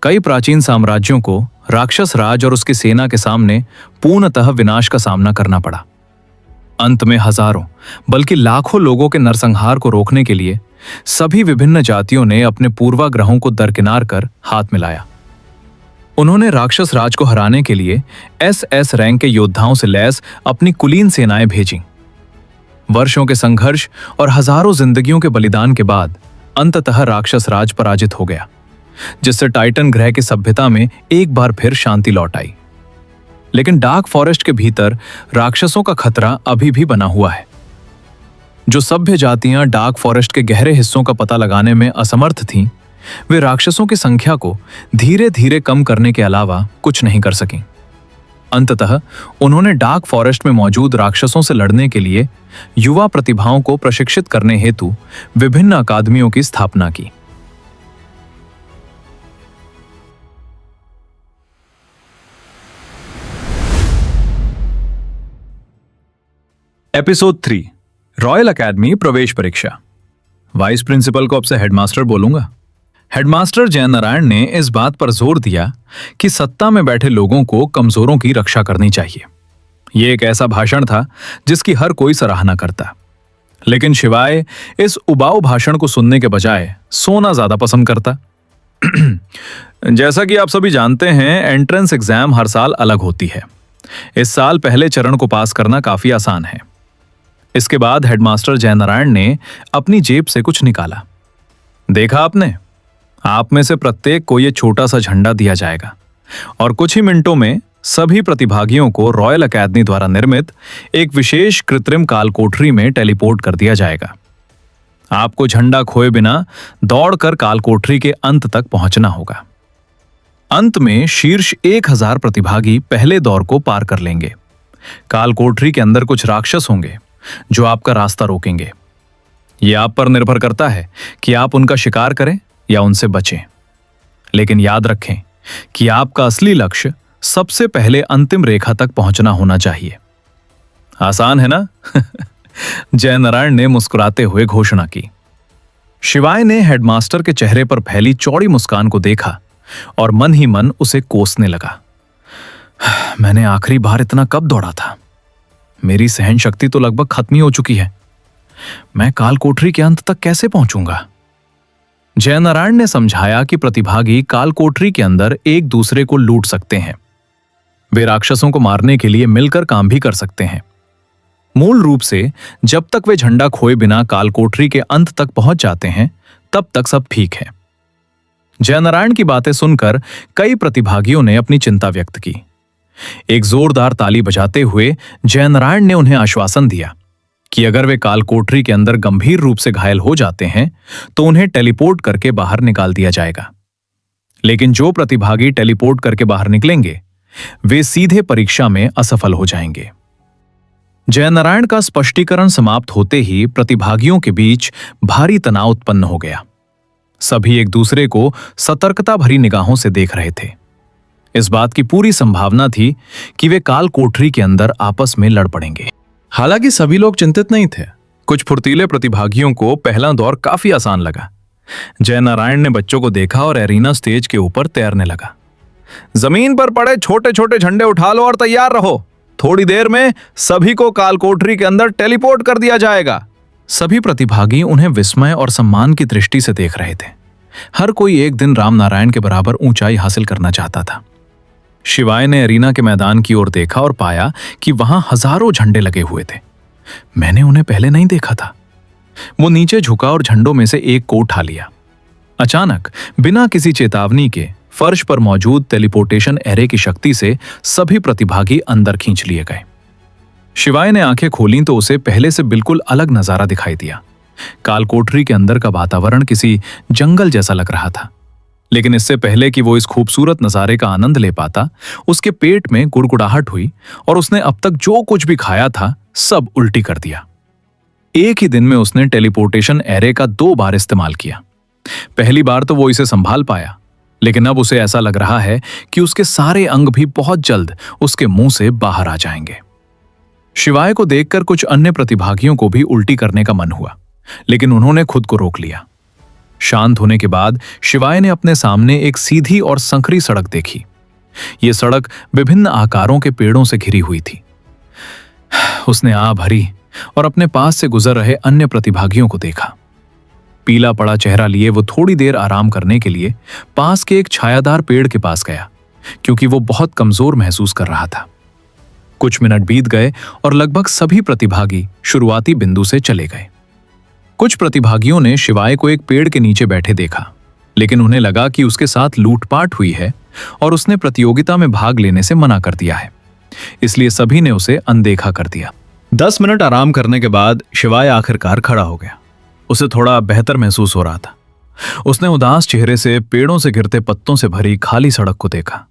कई प्राचीन साम्राज्यों को राक्षस राज और उसकी सेना के सामने पूर्णतः विनाश का सामना करना पड़ा। अंत में हजारों बल्कि लाखों लोगों के नरसंहार को रोकने के लिए सभी विभिन्न जातियों ने अपने पूर्वाग्रहों को दरकिनार कर हाथ मिलाया। उन्होंने राक्षस राज को हराने के लिए SS रैंक के योद्धाओं से लैस अपनी कुलीन सेनाएं भेजीं। वर्षों के संघर्ष और हजारों जिंदगियों के बलिदान के बाद अंततः राक्षस राज पराजित हो गया, जिससे टाइटन ग्रह की सभ्यता में एक बार फिर शांति लौट आई। लेकिन डार्क फॉरेस्ट के भीतर राक्षसों का खतरा अभी भी बना हुआ है। जो सभ्य जातियां डार्क फॉरेस्ट के गहरे हिस्सों का पता लगाने में असमर्थ थीं, वे राक्षसों की संख्या को धीरे धीरे कम करने के अलावा कुछ नहीं कर सकीं। अंततः उन्होंने डार्क फॉरेस्ट में मौजूद राक्षसों से लड़ने के लिए युवा प्रतिभाओं को प्रशिक्षित करने हेतु विभिन्न अकादमियों की स्थापना की। एपिसोड 3 रॉयल अकेडमी प्रवेश परीक्षा। वाइस प्रिंसिपल को अब से हेडमास्टर बोलूंगा। हेडमास्टर जयनारायण ने इस बात पर जोर दिया कि सत्ता में बैठे लोगों को कमजोरों की रक्षा करनी चाहिए। यह एक ऐसा भाषण था जिसकी हर कोई सराहना करता, लेकिन शिवाय इस उबाऊ भाषण को सुनने के बजाय सोना ज्यादा पसंद करता। जैसा कि आप सभी जानते हैं, एंट्रेंस एग्जाम हर साल अलग होती है। इस साल पहले चरण को पास करना काफी आसान है। इसके बाद हेडमास्टर जयनारायण ने अपनी जेब से कुछ निकाला। देखा आपने, आप में से प्रत्येक को यह छोटा सा झंडा दिया जाएगा और कुछ ही मिनटों में सभी प्रतिभागियों को रॉयल अकेडमी द्वारा निर्मित एक विशेष कृत्रिम काल कोठरी में टेलीपोर्ट कर दिया जाएगा। आपको झंडा खोए बिना दौड़कर काल कोठरी के अंत तक पहुंचना होगा। अंत में शीर्ष 1000 प्रतिभागी पहले दौर को पार कर लेंगे। काल कोठरी के अंदर कुछ राक्षस होंगे जो आपका रास्ता रोकेंगे। यह आप पर निर्भर करता है कि आप उनका शिकार करें या उनसे बचें। लेकिन याद रखें कि आपका असली लक्ष्य सबसे पहले अंतिम रेखा तक पहुंचना होना चाहिए। आसान है ना? जयनारायण ने मुस्कुराते हुए घोषणा की। शिवाय ने हेडमास्टर के चेहरे पर फैली चौड़ी मुस्कान को देखा और मन ही मन उसे कोसने लगा। मैंने आखिरी बार इतना कब दौड़ा था? मेरी सहन शक्ति तो लगभग खत्म ही हो चुकी है। मैं काल कोठरी के अंत तक कैसे पहुंचूंगा? जयनारायण ने समझाया कि प्रतिभागी काल कोठरी के अंदर एक दूसरे को लूट सकते हैं। वे राक्षसों को मारने के लिए मिलकर काम भी कर सकते हैं। मूल रूप से जब तक वे झंडा खोए बिना काल कोठरी के अंत तक पहुंच जाते हैं तब तक सब ठीक है। जयनारायण की बातें सुनकर कई प्रतिभागियों ने अपनी चिंता व्यक्त की। एक जोरदार ताली बजाते हुए जयनारायण ने उन्हें आश्वासन दिया कि अगर वे काल कोठरी के अंदर गंभीर रूप से घायल हो जाते हैं तो उन्हें टेलीपोर्ट करके बाहर निकाल दिया जाएगा। लेकिन जो प्रतिभागी टेलीपोर्ट करके बाहर निकलेंगे वे सीधे परीक्षा में असफल हो जाएंगे। जयनारायण का स्पष्टीकरण समाप्त होते ही प्रतिभागियों के बीच भारी तनाव उत्पन्न हो गया। सभी एक दूसरे को सतर्कता भरी निगाहों से देख रहे थे। इस बात की पूरी संभावना थी कि वे काल कोठरी के अंदर आपस में लड़ पड़ेंगे। हालांकि सभी लोग चिंतित नहीं थे। कुछ फुर्तीले प्रतिभागियों को पहला दौर काफी आसान लगा। जयनारायण ने बच्चों को देखा और एरिना स्टेज के ऊपर तैरने लगा। जमीन पर पड़े छोटे छोटे झंडे उठा लो और तैयार रहो। थोड़ी देर में सभी को काल कोठरी के अंदर टेलीपोर्ट कर दिया जाएगा। सभी प्रतिभागी उन्हें विस्मय और सम्मान की दृष्टि से देख रहे थे। हर कोई एक दिन रामनारायण के बराबर ऊंचाई हासिल करना चाहता था। शिवाय ने एरिना के मैदान की ओर देखा और पाया कि वहां हजारों झंडे लगे हुए थे। मैंने उन्हें पहले नहीं देखा था। वो नीचे झुका और झंडों में से एक को उठा लिया। अचानक बिना किसी चेतावनी के फर्श पर मौजूद टेलीपोर्टेशन एरे की शक्ति से सभी प्रतिभागी अंदर खींच लिए गए। शिवाय ने आंखें खोलीं तो उसे पहले से बिल्कुल अलग नजारा दिखाई दिया। काल कोठरी के अंदर का वातावरण किसी जंगल जैसा लग रहा था। लेकिन इससे पहले कि वो इस खूबसूरत नजारे का आनंद ले पाता, उसके पेट में गुड़गुड़ाहट हुई और उसने अब तक जो कुछ भी खाया था सब उल्टी कर दिया। एक ही दिन में उसने टेलीपोर्टेशन एरे का 2 बार इस्तेमाल किया। पहली बार तो वो इसे संभाल पाया, लेकिन अब उसे ऐसा लग रहा है कि उसके सारे अंग भी बहुत जल्द उसके मुंह से बाहर आ जाएंगे। शिवाय को देखकर कुछ अन्य प्रतिभागियों को भी उल्टी करने का मन हुआ, लेकिन उन्होंने खुद को रोक लिया। शांत होने के बाद शिवाय ने अपने सामने एक सीधी और संकरी सड़क देखी। यह सड़क विभिन्न आकारों के पेड़ों से घिरी हुई थी। उसने आ भरी और अपने पास से गुजर रहे अन्य प्रतिभागियों को देखा। पीला पड़ा चेहरा लिए वो थोड़ी देर आराम करने के लिए पास के एक छायादार पेड़ के पास गया, क्योंकि वो बहुत कमजोर महसूस कर रहा था। कुछ मिनट बीत गए और लगभग सभी प्रतिभागी शुरुआती बिंदु से चले गए। कुछ प्रतिभागियों ने शिवाय को एक पेड़ के नीचे बैठे देखा, लेकिन उन्हें लगा कि उसके साथ लूटपाट हुई है और उसने प्रतियोगिता में भाग लेने से मना कर दिया है, इसलिए सभी ने उसे अनदेखा कर दिया। 10 मिनट आराम करने के बाद शिवाय आखिरकार खड़ा हो गया। उसे थोड़ा बेहतर महसूस हो रहा था। उसने उदास चेहरे से पेड़ों से गिरते पत्तों से भरी खाली सड़क को देखा।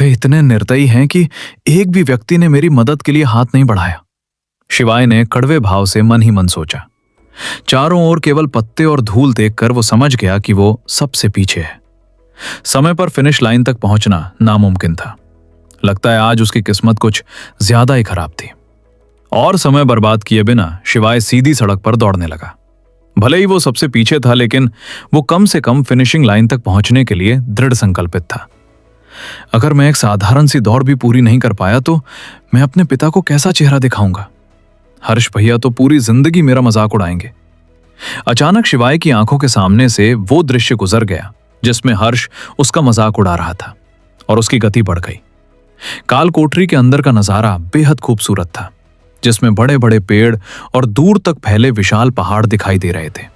वे इतने निर्दयी हैं कि एक भी व्यक्ति ने मेरी मदद के लिए हाथ नहीं बढ़ाया। शिवाय ने कड़वे भाव से मन ही मन सोचा। चारों ओर केवल पत्ते और धूल देखकर वो समझ गया कि वो सबसे पीछे है। समय पर फिनिश लाइन तक पहुंचना नामुमकिन था। लगता है आज उसकी किस्मत कुछ ज्यादा ही खराब थी। और समय बर्बाद किए बिना शिवाय सीधी सड़क पर दौड़ने लगा। भले ही वो सबसे पीछे था, लेकिन वो कम से कम फिनिशिंग लाइन तक पहुंचने के लिए दृढ़ संकल्पित था। अगर मैं एक साधारण सी दौड़ भी पूरी नहीं कर पाया तो मैं अपने पिता को कैसा चेहरा दिखाऊंगा? हर्ष भैया तो पूरी जिंदगी मेरा मजाक उड़ाएंगे। अचानक शिवाय की आंखों के सामने से वो दृश्य गुजर गया जिसमें हर्ष उसका मजाक उड़ा रहा था, और उसकी गति बढ़ गई। काल कोठरी के अंदर का नजारा बेहद खूबसूरत था। जिसमें बड़े बड़े पेड़ और दूर तक फैले विशाल पहाड़ दिखाई दे रहे थे।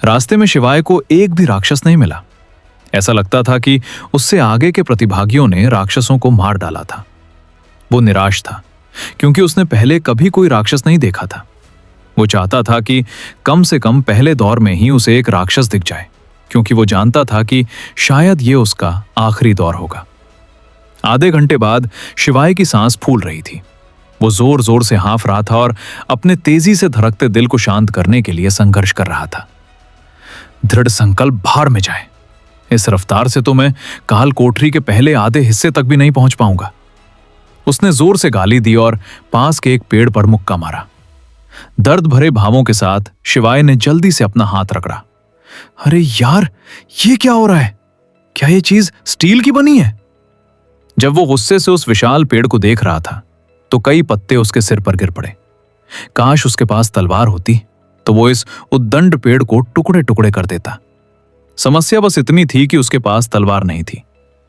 रास्ते में शिवाय को एक भी राक्षस नहीं मिला। ऐसा लगता था कि उससे आगे के प्रतिभागियों ने राक्षसों को मार डाला था। वो निराश था क्योंकि उसने पहले कभी कोई राक्षस नहीं देखा था। वो चाहता था कि कम से कम पहले दौर में ही उसे एक राक्षस दिख जाए, क्योंकि वो जानता था कि शायद ये उसका आखिरी दौर होगा। आधे घंटे बाद शिवाय की सांस फूल रही थी। वो जोर जोर से हाँफ रहा था और अपने तेजी से धड़कते दिल को शांत करने के लिए संघर्ष कर रहा था। दृढ़ संकल्प भार में जाए, इस रफ्तार से तो मैं काल कोठरी के पहले आधे हिस्से तक भी नहीं पहुंच पाऊंगा। उसने जोर से गाली दी और पास के एक पेड़ पर मुक्का मारा। दर्द भरे भावों के साथ शिवाय ने जल्दी से अपना हाथ रगड़ा। अरे यार, ये क्या हो रहा है? क्या ये चीज स्टील की बनी है? जब वो गुस्से से उस विशाल पेड़ को देख रहा था तो कई पत्ते उसके सिर पर गिर पड़े। काश उसके पास तलवार होती तो वो इस उद्दंड पेड़ को टुकड़े टुकड़े कर देता। समस्या बस इतनी थी कि उसके पास तलवार नहीं थी,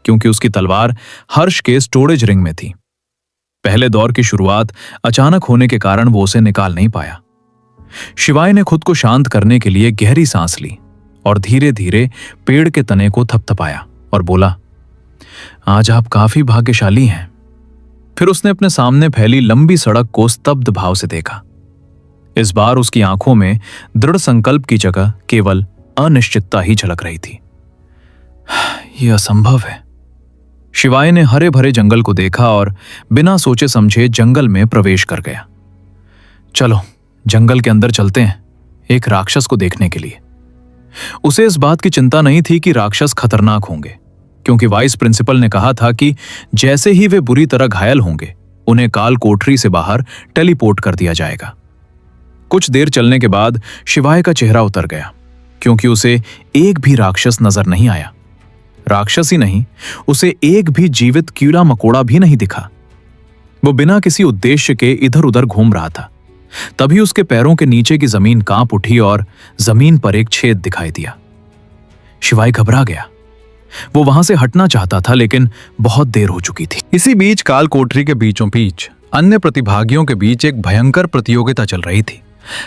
क्योंकि उसकी तलवार हर्ष के स्टोरेज रिंग में थी। पहले दौर की शुरुआत अचानक होने के कारण वो उसे निकाल नहीं पाया। शिवाय ने खुद को शांत करने के लिए गहरी सांस ली और धीरे धीरे पेड़ के तने को थपथपाया और बोला, आज आप काफी भाग्यशाली हैं। फिर उसने अपने सामने फैली लंबी सड़क को स्तब्ध भाव से देखा। इस बार उसकी आंखों में दृढ़ संकल्प की जगह केवल अनिश्चितता ही झलक रही थी। यह असंभव है। शिवाय ने हरे भरे जंगल को देखा और बिना सोचे समझे जंगल में प्रवेश कर गया। चलो जंगल के अंदर चलते हैं, एक राक्षस को देखने के लिए। उसे इस बात की चिंता नहीं थी कि राक्षस खतरनाक होंगे, क्योंकि वाइस प्रिंसिपल ने कहा था कि जैसे ही वे बुरी तरह घायल होंगे उन्हें काल कोठरी से बाहर टेलीपोर्ट कर दिया जाएगा। कुछ देर चलने के बाद शिवाय का चेहरा उतर गया, क्योंकि उसे एक भी राक्षस नजर नहीं आया। राक्षस ही नहीं, उसे एक भी जीवित कीड़ा मकोड़ा भी नहीं दिखा। वो बिना किसी उद्देश्य के इधर उधर घूम रहा था। तभी उसके पैरों के नीचे की जमीन कांप उठी और जमीन पर एक छेद दिखाई दिया। शिवाय घबरा गया। वो वहां से हटना चाहता था, लेकिन बहुत देर हो चुकी थी। इसी बीच काल कोठरी के बीचों बीच अन्य प्रतिभागियों के बीच एक भयंकर प्रतियोगिता चल रही थी।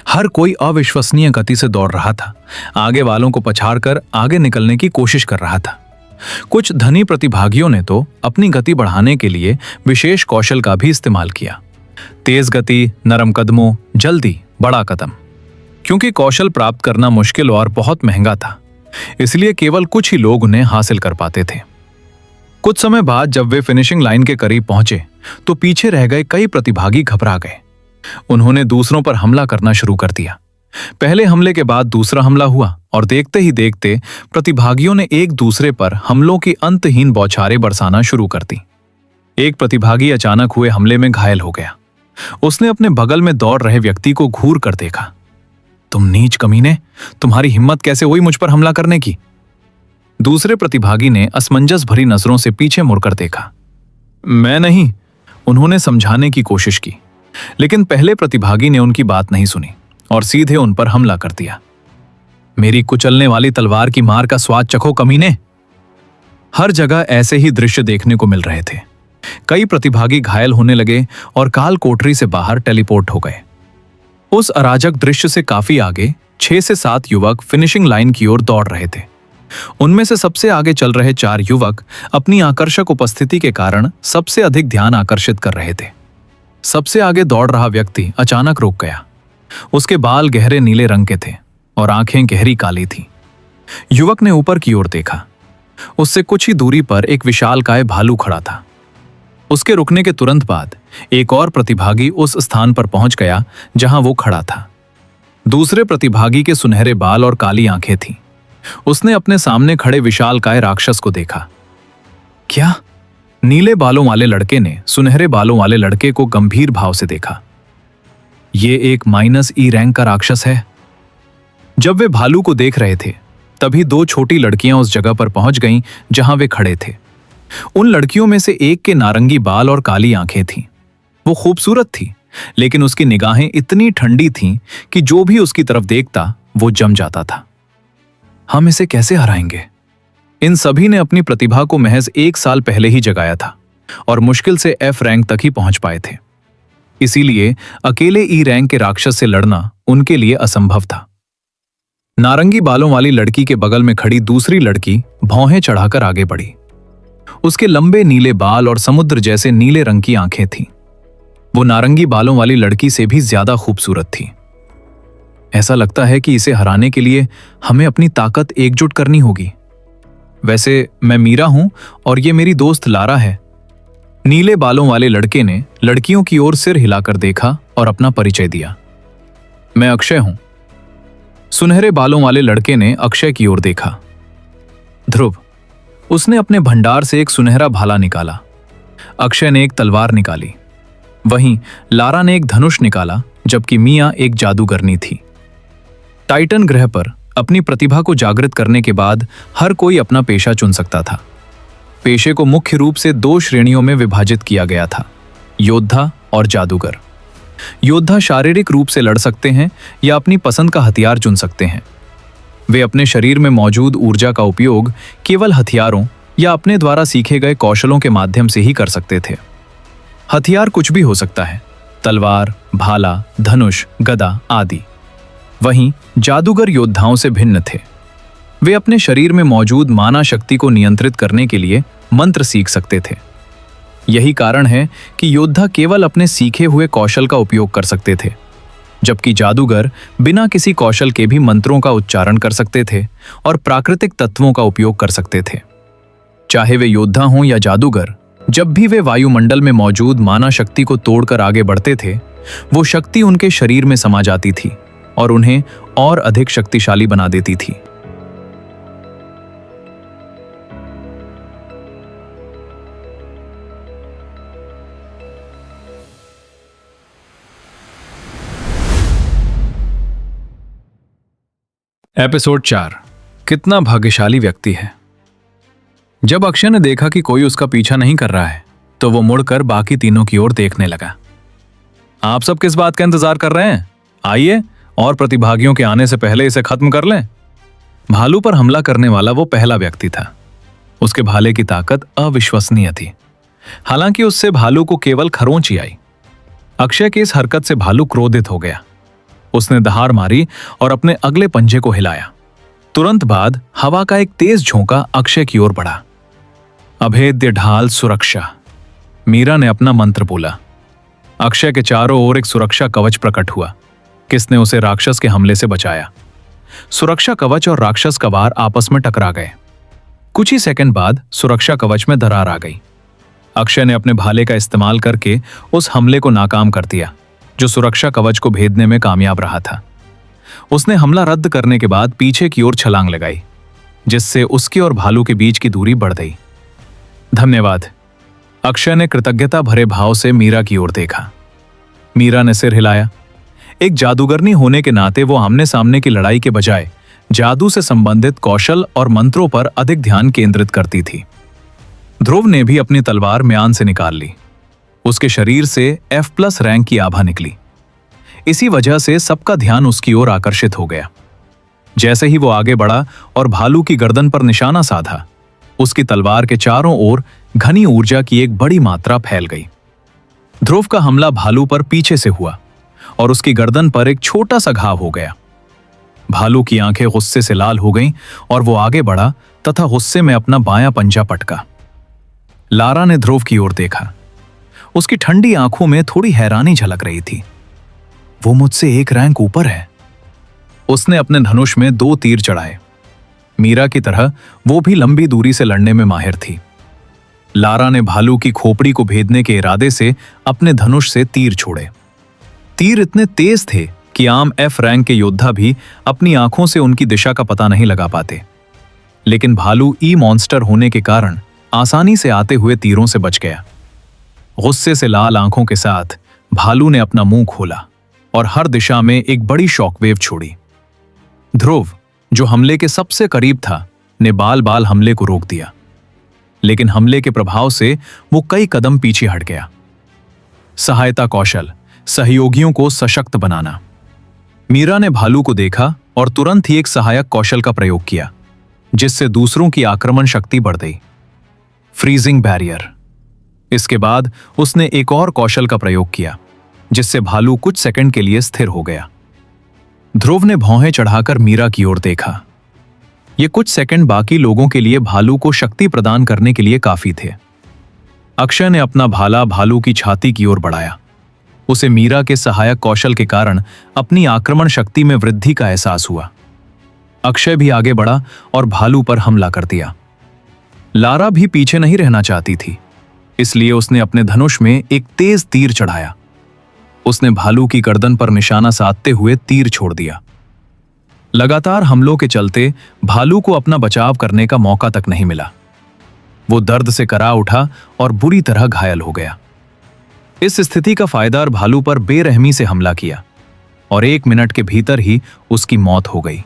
हर कोई अविश्वसनीय गति से दौड़ रहा था, आगे वालों को पछाड़कर आगे निकलने की कोशिश कर रहा था। कुछ धनी प्रतिभागियों ने तो अपनी गति बढ़ाने के लिए विशेष कौशल का भी इस्तेमाल किया। तेज गति, नरम कदमों, जल्दी, बड़ा कदम। क्योंकि कौशल प्राप्त करना मुश्किल और बहुत महंगा था, इसलिए केवल कुछ ही लोग उन्हें हासिल कर पाते थे। कुछ समय बाद जब वे फिनिशिंग लाइन के करीब पहुंचे तो पीछे रह गए कई प्रतिभागी घबरा गए। उन्होंने दूसरों पर हमला करना शुरू कर दिया। पहले हमले के बाद दूसरा हमला हुआ और देखते ही देखते प्रतिभागियों ने एक दूसरे पर हमलों की अंतहीन बौछारें बरसाना शुरू कर दी। एक प्रतिभागी अचानक हुए हमले में घायल हो गया। उसने अपने बगल में दौड़ रहे व्यक्ति को घूर कर देखा। तुम नीच कमीने, तुम्हारी हिम्मत कैसे हुई मुझ पर हमला करने की? दूसरे प्रतिभागी ने असमंजस भरी नजरों से पीछे मुड़कर देखा। मैं नहीं, उन्होंने समझाने की कोशिश की, लेकिन पहले प्रतिभागी ने उनकी बात नहीं सुनी और सीधे उन पर हमला कर दिया। मेरी कुचलने वाली तलवार की मार का स्वाद चखो कमीने। हर जगह ऐसे ही दृश्य देखने को मिल रहे थे। कई प्रतिभागी घायल होने लगे और काल कोठरी से बाहर टेलीपोर्ट हो गए। उस अराजक दृश्य से काफी आगे 6 से 7 युवक फिनिशिंग लाइन की ओर दौड़ रहे थे। उनमें से सबसे आगे चल रहे 4 युवक अपनी आकर्षक उपस्थिति के कारण सबसे अधिक ध्यान आकर्षित कर रहे थे। सबसे आगे दौड़ रहा व्यक्ति अचानक रुक गया। उसके बाल गहरे नीले रंग के थे और आंखें गहरी काली थीं। युवक ने ऊपर की ओर देखा। उससे कुछ ही दूरी पर एक विशालकाय भालू खड़ा था। उसके रुकने के तुरंत बाद एक और प्रतिभागी उस स्थान पर पहुंच गया जहां वो खड़ा था। दूसरे प्रतिभागी के सुनहरे बाल और काली आंखें थीं। उसने अपने सामने खड़े विशालकाय राक्षस को देखा। क्या? नीले बालों वाले लड़के ने सुनहरे बालों वाले लड़के को गंभीर भाव से देखा। ये एक -E रैंक का राक्षस है। जब वे भालू को देख रहे थे तभी 2 छोटी लड़कियां उस जगह पर पहुंच गईं जहां वे खड़े थे। उन लड़कियों में से एक के नारंगी बाल और काली आंखें थीं। वो खूबसूरत थी, लेकिन उसकी निगाहें इतनी ठंडी थीं कि जो भी उसकी तरफ देखता वो जम जाता था। हम इसे कैसे हराएंगे? इन सभी ने अपनी प्रतिभा को महज 1 साल पहले ही जगाया था और मुश्किल से F रैंक तक ही पहुंच पाए थे। इसीलिए अकेले ई रैंक के राक्षस से लड़ना उनके लिए असंभव था। नारंगी बालों वाली लड़की के बगल में खड़ी दूसरी लड़की भौहें चढ़ाकर आगे बढ़ी। उसके लंबे नीले बाल और समुद्र जैसे नीले रंग की आंखें थीं। वो नारंगी बालों वाली लड़की से भी ज्यादा खूबसूरत थी। ऐसा लगता है कि इसे हराने के लिए हमें अपनी ताकत एकजुट करनी होगी। वैसे मैं मीरा हूं और ये मेरी दोस्त लारा है। नीले बालों वाले लड़के ने लड़कियों की ओर सिर हिलाकर देखा और अपना परिचय दिया। मैं अक्षय हूं। सुनहरे बालों वाले लड़के ने अक्षय की ओर देखा। ध्रुव। उसने अपने भंडार से एक सुनहरा भाला निकाला। अक्षय ने एक तलवार निकाली। वहीं लारा ने एक धनुष निकाला, जबकि मिया एक जादूगरनी थी। टाइटन ग्रह पर अपनी प्रतिभा को जागृत करने के बाद हर कोई अपना पेशा चुन सकता था। पेशे को मुख्य रूप से 2 श्रेणियों में विभाजित किया गया था, योद्धा और जादूगर। योद्धा शारीरिक रूप से लड़ सकते हैं या अपनी पसंद का हथियार चुन सकते हैं। वे अपने शरीर में मौजूद ऊर्जा का उपयोग केवल हथियारों या अपने द्वारा सीखे गए कौशलों के माध्यम से ही कर सकते थे। हथियार कुछ भी हो सकता है, तलवार, भाला, धनुष, गदा आदि। वहीं जादूगर योद्धाओं से भिन्न थे। वे अपने शरीर में मौजूद माना शक्ति को नियंत्रित करने के लिए मंत्र सीख सकते थे। यही कारण है कि योद्धा केवल अपने सीखे हुए कौशल का उपयोग कर सकते थे, जबकि जादूगर बिना किसी कौशल के भी मंत्रों का उच्चारण कर सकते थे और प्राकृतिक तत्वों का उपयोग कर सकते थे। चाहे वे योद्धा हों या जादूगर, जब भी वे वायुमंडल में मौजूद माना शक्ति को तोड़कर आगे बढ़ते थे, वो शक्ति उनके शरीर में समा जाती थी और उन्हें और अधिक शक्तिशाली बना देती थी। एपिसोड 4। कितना भाग्यशाली व्यक्ति है। जब अक्षय ने देखा कि कोई उसका पीछा नहीं कर रहा है, तो वो मुड़कर बाकी तीनों की ओर देखने लगा। आप सब किस बात का इंतजार कर रहे हैं? आइए और प्रतिभागियों के आने से पहले इसे खत्म कर लें। भालू पर हमला करने वाला वो पहला व्यक्ति था। उसके भाले की ताकत अविश्वसनीय थी। हालांकि उससे भालू को केवल खरोंच ही आई। अक्षय की इस हरकत से भालू क्रोधित हो गया। उसने दहाड़ मारी और अपने अगले पंजे को हिलाया। तुरंत बाद हवा का एक तेज झोंका अक्षय की ओर बढ़ा। अभेद्य ढाल सुरक्षा। मीरा ने अपना मंत्र बोला। अक्षय के चारों ओर एक सुरक्षा कवच प्रकट हुआ। किसने उसे राक्षस के हमले से बचाया। सुरक्षा कवच और राक्षस का वार आपस में टकरा गए। कुछ ही सेकंड बाद सुरक्षा कवच में दरार आ गई। अक्षय ने अपने भाले का इस्तेमाल करके उस हमले को नाकाम कर दिया, जो सुरक्षा कवच को भेदने में कामयाब रहा था। उसने हमला रद्द करने के बाद पीछे की ओर छलांग लगाई, जिससे उसके और भालू के बीच की दूरी बढ़ गई। धन्यवाद। अक्षय ने कृतज्ञता भरे भाव से मीरा की ओर देखा। मीरा ने सिर हिलाया। एक जादूगरनी होने के नाते वो आमने सामने की लड़ाई के बजाय जादू से संबंधित कौशल और मंत्रों पर अधिक ध्यान केंद्रित करती थी। ध्रुव ने भी अपनी तलवार म्यान से निकाल ली। उसके शरीर से F+ रैंक की आभा निकली। इसी वजह से सबका ध्यान उसकी ओर आकर्षित हो गया। जैसे ही वो आगे बढ़ा और भालू की गर्दन पर निशाना साधा, उसकी तलवार के चारों ओर घनी ऊर्जा की एक बड़ी मात्रा फैल गई। ध्रुव का हमला भालू पर पीछे से हुआ और उसकी गर्दन पर एक छोटा सा घाव हो गया। भालू की आंखें गुस्से से लाल हो गईं और वो आगे बढ़ा तथा गुस्से में अपना बायां पंजा पटका। लारा ने ध्रुव की ओर देखा। उसकी ठंडी आंखों में थोड़ी हैरानी झलक रही थी। वो मुझसे एक रैंक ऊपर है। उसने अपने धनुष में 2 तीर चढ़ाए। मीरा की तरह वो भी लंबी दूरी से लड़ने में माहिर थी। लारा ने भालू की खोपड़ी को भेदने के इरादे से अपने धनुष से तीर छोड़े। तीर इतने तेज थे कि आम F रैंक के योद्धा भी अपनी आंखों से उनकी दिशा का पता नहीं लगा पाते। लेकिन भालू ई मॉन्स्टर होने के कारण आसानी से आते हुए तीरों से बच गया। गुस्से से लाल आंखों के साथ भालू ने अपना मुंह खोला और हर दिशा में एक बड़ी शॉकवेव छोड़ी। ध्रुव, जो हमले के सबसे करीब था, ने बाल बाल हमले को रोक दिया, लेकिन हमले के प्रभाव से वो कई कदम पीछे हट गया। सहायता कौशल, सहयोगियों को सशक्त बनाना। मीरा ने भालू को देखा और तुरंत ही एक सहायक कौशल का प्रयोग किया, जिससे दूसरों की आक्रमण शक्ति बढ़ गई। Freezing barrier. इसके बाद उसने एक और कौशल का प्रयोग किया, जिससे भालू कुछ सेकंड के लिए स्थिर हो गया। ध्रुव ने भौहें चढ़ाकर मीरा की ओर देखा। ये कुछ सेकंड बाकी लोगों के लिए भालू को शक्ति प्रदान करने के लिए काफी थे। अक्षय ने अपना भाला भालू की छाती की ओर बढ़ाया। उसे मीरा के सहायक कौशल के कारण अपनी आक्रमण शक्ति में वृद्धि का एहसास हुआ। अक्षय भी आगे बढ़ा और भालू पर हमला कर दिया। लारा भी पीछे नहीं रहना चाहती थी, इसलिए उसने अपने धनुष में एक तेज तीर चढ़ाया। उसने भालू की गर्दन पर निशाना साधते हुए तीर छोड़ दिया। लगातार हमलों के चलते भालू को अपना बचाव करने का मौका तक नहीं मिला। वो दर्द से करा उठा और बुरी तरह घायल हो गया। इस स्थिति का फायदा भालू पर बेरहमी से हमला किया और 1 मिनट के भीतर ही उसकी मौत हो गई।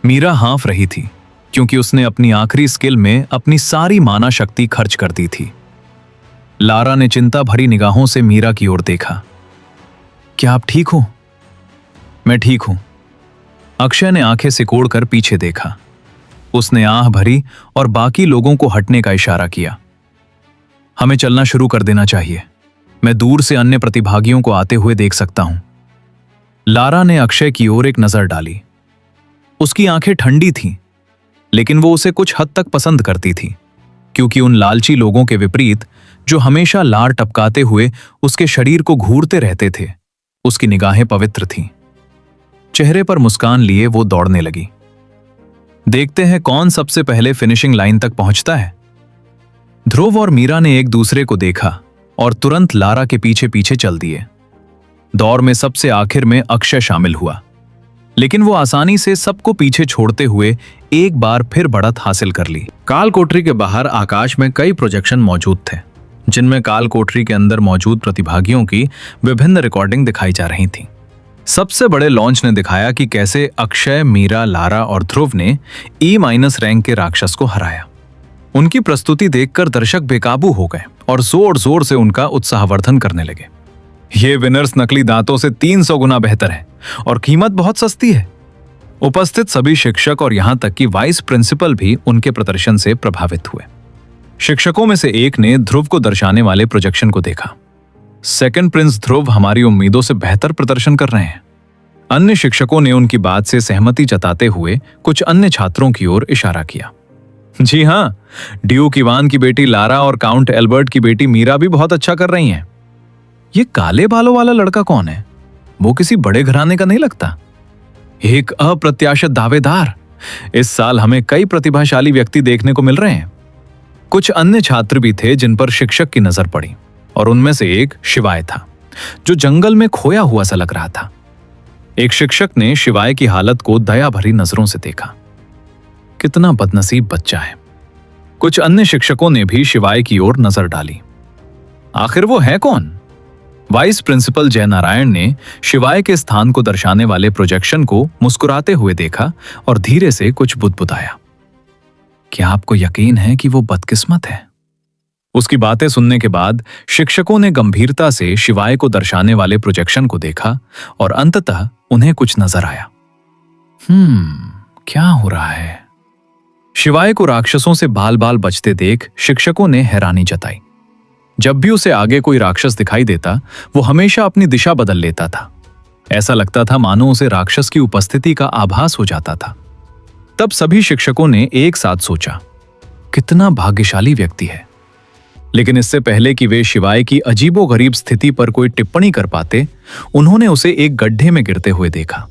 मीरा हाँफ रही थी क्योंकि उसने अपनी आखिरी स्किल में अपनी सारी माना शक्ति खर्च कर दी थी। लारा ने चिंता भरी निगाहों से मीरा की ओर देखा। क्या आप ठीक हो? मैं ठीक हूं। अक्षय ने आंखें सिकोड़कर पीछे देखा। उसने आह भरी और बाकी लोगों को हटने का इशारा किया। हमें चलना शुरू कर देना चाहिए। मैं दूर से अन्य प्रतिभागियों को आते हुए देख सकता हूं। लारा ने अक्षय की ओर एक नजर डाली। उसकी आंखें ठंडी थीं, लेकिन वो उसे कुछ हद तक पसंद करती थी, क्योंकि उन लालची लोगों के विपरीत जो हमेशा लार टपकाते हुए उसके शरीर को घूरते रहते थे, उसकी निगाहें पवित्र थीं। चेहरे पर मुस्कान लिए वो दौड़ने लगी। देखते हैं कौन सबसे पहले फिनिशिंग लाइन तक पहुंचता है। ध्रुव और मीरा ने एक दूसरे को देखा और तुरंत लारा के पीछे पीछे चल दिए। दौड़ में सबसे आखिर में अक्षय शामिल हुआ, लेकिन वो आसानी से सबको पीछे छोड़ते हुए एक बार फिर बढ़त हासिल कर ली। काल कोठरी के बाहर आकाश में कई प्रोजेक्शन मौजूद थे, जिनमें काल कोठरी के अंदर मौजूद प्रतिभागियों की विभिन्न रिकॉर्डिंग दिखाई जा रही थी। सबसे बड़े लॉन्च ने दिखाया कि कैसे अक्षय, मीरा, लारा और ध्रुव ने E- रैंक के राक्षस को हराया। उनकी प्रस्तुति देखकर दर्शक बेकाबू हो गए और जोर जोर से उनका उत्साहवर्धन करने लगे। ये विनर्स नकली दांतों से 300 गुना बेहतर है और कीमत बहुत सस्ती है। उपस्थित सभी शिक्षक और यहां तक कि वाइस प्रिंसिपल भी उनके प्रदर्शन से प्रभावित हुए। शिक्षकों में से एक ने ध्रुव को दर्शाने वाले प्रोजेक्शन को देखा। सेकंड प्रिंस ध्रुव हमारी उम्मीदों से बेहतर प्रदर्शन कर रहे हैं। अन्य शिक्षकों ने उनकी बात से सहमति जताते हुए कुछ अन्य छात्रों की ओर इशारा किया। जी हां, ड्यूक इवान की बेटी लारा और काउंट एल्बर्ट की बेटी मीरा भी बहुत अच्छा कर रही हैं। ये काले बालों वाला लड़का कौन है? वो किसी बड़े घराने का नहीं लगता। एक अप्रत्याशित दावेदार। इस साल हमें कई प्रतिभाशाली व्यक्ति देखने को मिल रहे हैं। कुछ अन्य छात्र भी थे जिन पर शिक्षक की नजर पड़ी, और उनमें से एक शिवाय था, जो जंगल में खोया हुआ सा लग रहा था। एक शिक्षक ने शिवाय की हालत को दया भरी नजरों से देखा। कितना बदनसीब बच्चा है। कुछ अन्य शिक्षकों ने भी शिवाय की ओर नजर डाली। आखिर वो है कौन? वाइस प्रिंसिपल जयनारायण ने शिवाय के स्थान को दर्शाने वाले प्रोजेक्शन को मुस्कुराते हुए देखा और धीरे से कुछ बुदबुदाया। क्या आपको यकीन है कि वो बदकिस्मत है? उसकी बातें सुनने के बाद शिक्षकों ने गंभीरता से शिवाय को दर्शाने वाले प्रोजेक्शन को देखा और अंततः उन्हें कुछ नजर आया। क्या हो रहा है? शिवाय को राक्षसों से बाल बाल बचते देख शिक्षकों ने हैरानी जताई। जब भी उसे आगे कोई राक्षस दिखाई देता, वो हमेशा अपनी दिशा बदल लेता था। ऐसा लगता था मानो उसे राक्षस की उपस्थिति का आभास हो जाता था। तब सभी शिक्षकों ने एक साथ सोचा, कितना भाग्यशाली व्यक्ति है। लेकिन इससे पहले कि वे शिवाय की अजीबोगरीब स्थिति पर कोई टिप्पणी कर पाते, उन्होंने उसे एक गड्ढे में गिरते हुए देखा,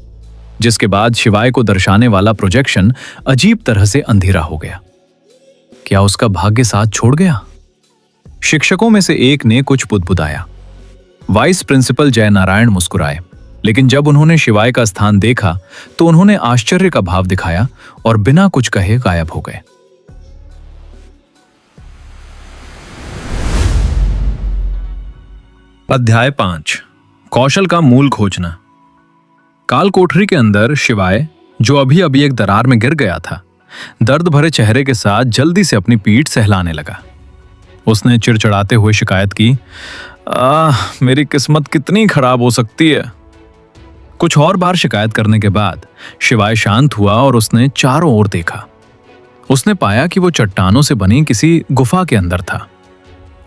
जिसके बाद शिवाय को दर्शाने वाला प्रोजेक्शन अजीब तरह से अंधेरा हो गया। क्या उसका भाग्य साथ छोड़ गया? शिक्षकों में से एक ने कुछ बुदबुदाया। वाइस प्रिंसिपल जयनारायण मुस्कुराए, लेकिन जब उन्होंने शिवाय का स्थान देखा तो उन्होंने आश्चर्य का भाव दिखाया और बिना कुछ कहे गायब हो गए। अध्याय 5, कौशल का मूल खोजना। काल कोठरी के अंदर शिवाय, जो अभी अभी एक दरार में गिर गया था, दर्द भरे चेहरे के साथ जल्दी से अपनी पीठ सहलाने लगा। उसने चिड़चिड़ाते हुए शिकायत की, मेरी किस्मत कितनी खराब हो सकती है। कुछ और बार शिकायत करने के बाद शिवाय शांत हुआ और उसने चारों ओर देखा। उसने पाया कि वो चट्टानों से बनी किसी गुफा के अंदर था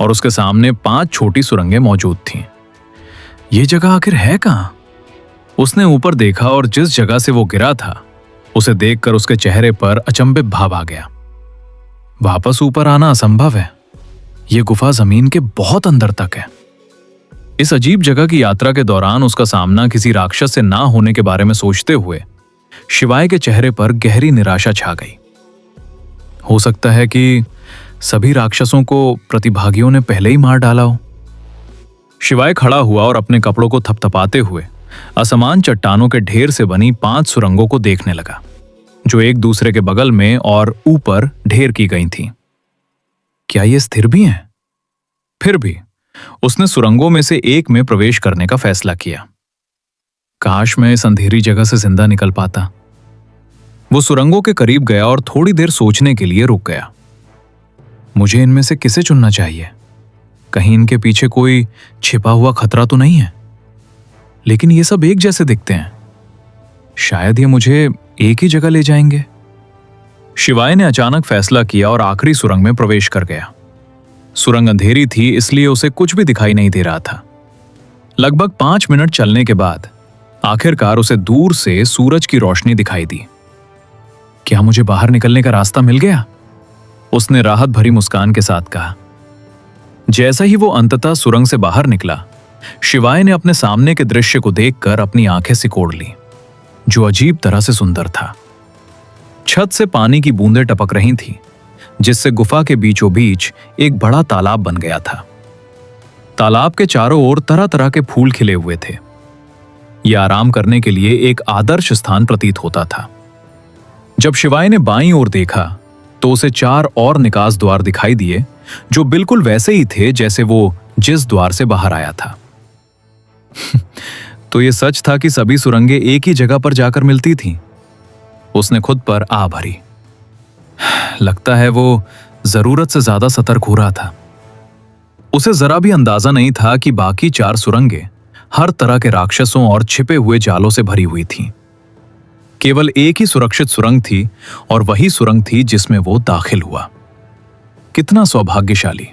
और उसके सामने 5 छोटी सुरंगें मौजूद थीं। ये जगह आखिर है कहां? उसने ऊपर देखा और जिस जगह से वो गिरा था उसे देखकर उसके चेहरे पर अचंभित भाव आ गया। वापस ऊपर आना असंभव है। ये गुफा जमीन के बहुत अंदर तक है। इस अजीब जगह की यात्रा के दौरान उसका सामना किसी राक्षस से ना होने के बारे में सोचते हुए शिवाय के चेहरे पर गहरी निराशा छा गई। हो सकता है कि सभी राक्षसों को प्रतिभागियों ने पहले ही मार डाला हो। शिवाय खड़ा हुआ और अपने कपड़ों को थपथपाते हुए असमान चट्टानों के ढेर से बनी 5 सुरंगों को देखने लगा, जो एक दूसरे के बगल में और ऊपर ढेर की गई थीं। क्या ये स्थिर भी हैं? फिर भी उसने सुरंगों में से एक में प्रवेश करने का फैसला किया। काश मैं इस अंधेरी जगह से जिंदा निकल पाता। वो सुरंगों के करीब गया और थोड़ी देर सोचने के लिए रुक गया। मुझे इनमें से किसे चुनना चाहिए? कहीं इनके पीछे कोई छिपा हुआ खतरा तो नहीं है? लेकिन ये सब एक जैसे दिखते हैं। शायद ये मुझे एक ही जगह ले जाएंगे। शिवाय ने अचानक फैसला किया और आखिरी सुरंग में प्रवेश कर गया। सुरंग अंधेरी थी, इसलिए उसे कुछ भी दिखाई नहीं दे रहा था। लगभग 5 मिनट चलने के बाद आखिरकार उसे दूर से सूरज की रोशनी दिखाई दी। क्या मुझे बाहर निकलने का रास्ता मिल गया? उसने राहत भरी मुस्कान के साथ कहा। जैसा ही वो अंततः सुरंग से बाहर निकला, शिवाय ने अपने सामने के दृश्य को देखकर अपनी आंखें सिकोड़ ली, जो अजीब तरह से सुंदर था। छत से पानी की बूंदें टपक रही थीं, जिससे गुफा के बीचों बीच एक बड़ा तालाब बन गया था। तालाब के चारों ओर तरह तरह के फूल खिले हुए थे। यह आराम करने के लिए एक आदर्श स्थान प्रतीत होता था। जब शिवाय ने बाईं ओर देखा तो उसे 4 और निकास द्वार दिखाई दिए, जो बिल्कुल वैसे ही थे जैसे वो जिस द्वार से बाहर आया था। तो ये सच था कि सभी सुरंगें एक ही जगह पर जाकर मिलती थीं। उसने खुद पर आ भरी। लगता है वो जरूरत से ज्यादा सतर्क हो रहा था। उसे जरा भी अंदाजा नहीं था कि बाकी 4 सुरंगें हर तरह के राक्षसों और छिपे हुए जालों से भरी हुई थीं। केवल एक ही सुरक्षित सुरंग थी और वही सुरंग थी जिसमें वो दाखिल हुआ। कितना सौभाग्यशाली।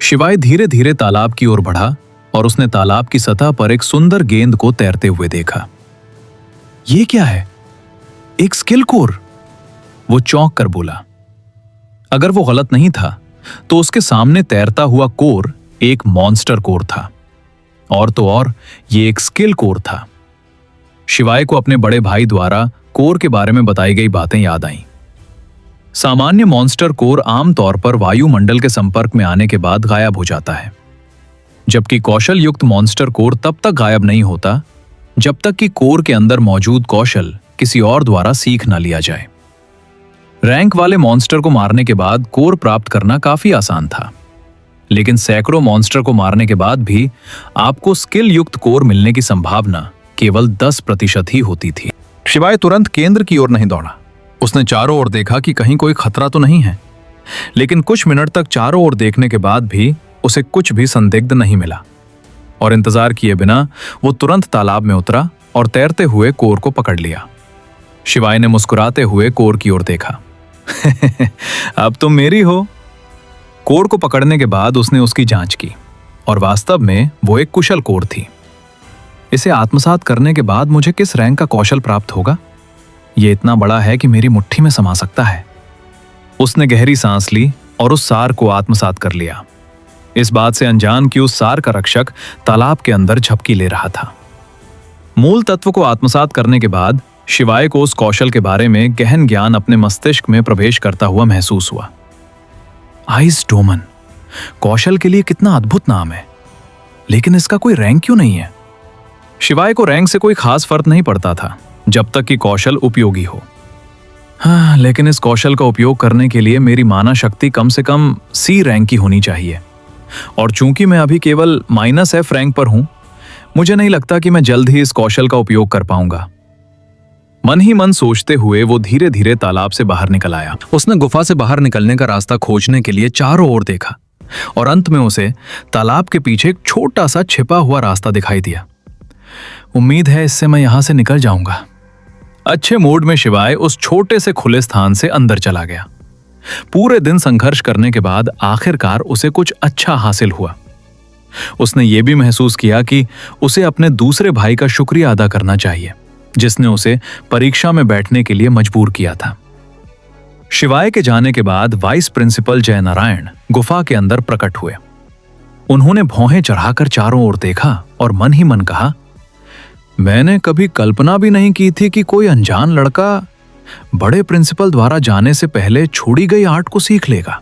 शिवाय धीरे धीरे तालाब की ओर बढ़ा और उसने तालाब की सतह पर एक सुंदर गेंद को तैरते हुए देखा। ये क्या है? एक स्किल कोर? वो चौंक कर बोला। अगर वो गलत नहीं था तो उसके सामने तैरता हुआ कोर एक मॉन्स्टर कोर था। और तो और ये एक स्किल कोर था। शिवाय को अपने बड़े भाई द्वारा कोर के बारे में बताई गई बातें याद आईं। सामान्य मॉन्स्टर कोर आमतौर पर वायुमंडल के संपर्क में आने के बाद गायब हो जाता है, जबकि कौशल युक्त मॉन्स्टर कोर तब तक गायब नहीं होता जब तक कि कोर के अंदर मौजूद कौशल किसी और द्वारा सीख न लिया जाए। रैंक वाले मॉन्स्टर को मारने के बाद कोर प्राप्त करना काफी आसान था, लेकिन सैकड़ों मॉन्स्टर को मारने के बाद भी आपको स्किल युक्त कोर मिलने की संभावना केवल 10% ही होती थी। शिवाय तुरंत केंद्र की ओर नहीं दौड़ा। उसने चारों ओर देखा कि कहीं कोई खतरा तो नहीं है, लेकिन कुछ मिनट तक चारों ओर देखने के बाद भी उसे कुछ भी संदिग्ध नहीं मिला और इंतजार किए बिना वो तुरंत तालाब में उतरा और तैरते हुए कोर को पकड़ लिया। शिवाय ने मुस्कुराते हुए कोर की ओर देखा। अब तुम मेरी हो। कोर को पकड़ने के बाद उसने उसकी जांच की और वास्तव में वो एक कुशल कोर थी। इसे आत्मसात करने के बाद मुझे किस रैंक का कौशल प्राप्त होगा? ये इतना बड़ा है कि मेरी मुट्ठी में समा सकता है। उसने गहरी सांस ली और उस सार को आत्मसात कर लिया, इस बात से अनजान कि उस सार का रक्षक तालाब के अंदर झपकी ले रहा था। मूल तत्व को आत्मसात करने के बाद शिवाय को उस कौशल के बारे में गहन ज्ञान अपने मस्तिष्क में प्रवेश करता हुआ महसूस हुआ। आइस डोमन कौशल के लिए कितना अद्भुत नाम है, लेकिन इसका कोई रैंक क्यों नहीं है? शिवाय को रैंक से कोई खास फर्क नहीं पड़ता था जब तक कि कौशल उपयोगी हो। हाँ, लेकिन इस कौशल का उपयोग करने के लिए मेरी माना शक्ति कम से कम C रैंक की होनी चाहिए, और चूंकि मैं अभी केवल -F रैंक पर हूं, मुझे नहीं लगता कि मैं जल्द ही इस कौशल का उपयोग कर पाऊंगा। मन ही मन सोचते हुए वो धीरे धीरे तालाब से बाहर निकल आया। उसने गुफा से बाहर निकलने का रास्ता खोजने के लिए चारों ओर देखा और अंत में उसे तालाब के पीछे एक छोटा सा छिपा हुआ रास्ता दिखाई दिया। उम्मीद है इससे मैं यहां से निकल जाऊंगा। अच्छे मूड में शिवाय उस छोटे से खुले स्थान से अंदर चला गया। पूरे दिन संघर्ष करने के बाद आखिरकार उसे कुछ अच्छा हासिल हुआ। उसने ये भी महसूस किया कि उसे अपने दूसरे भाई का शुक्रिया अदा करना चाहिए, जिसने उसे परीक्षा में बैठने के लिए मजबूर किया था। शिवाय के जाने के बाद वाइस प्रिंसिपल जयनारायण गुफा के अंदर प्रकट हुए। उन्होंने भौहें चढ़ाकर चारों ओर देखा और मन ही मन कहा, मैंने कभी कल्पना भी नहीं की थी कि कोई अनजान लड़का बड़े प्रिंसिपल द्वारा जाने से पहले छोड़ी गई आर्ट को सीख लेगा।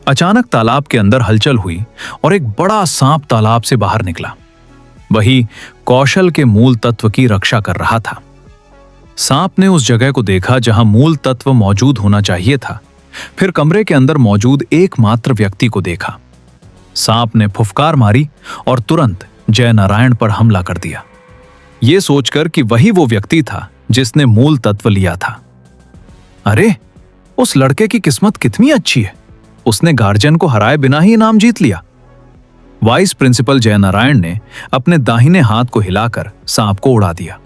अचानक तालाब के अंदर हलचल हुई और एक बड़ा सांप तालाब से बाहर निकला। वही कौशल के मूल तत्व की रक्षा कर रहा था। सांप ने उस जगह को देखा जहां मूल तत्व मौजूद होना चाहिए था, फिर कमरे के अंदर मौजूद एकमात्र व्यक्ति को देखा। सांप ने फुफकार मारी और तुरंत जयनारायण पर हमला कर दिया, ये सोचकर कि वही वो व्यक्ति था जिसने मूल तत्व लिया था। अरे, उस लड़के की किस्मत कितनी अच्छी है, उसने गार्जियन को हराए बिना ही इनाम जीत लिया। वाइस प्रिंसिपल जयनारायण ने अपने दाहिने हाथ को हिलाकर सांप को उड़ा दिया।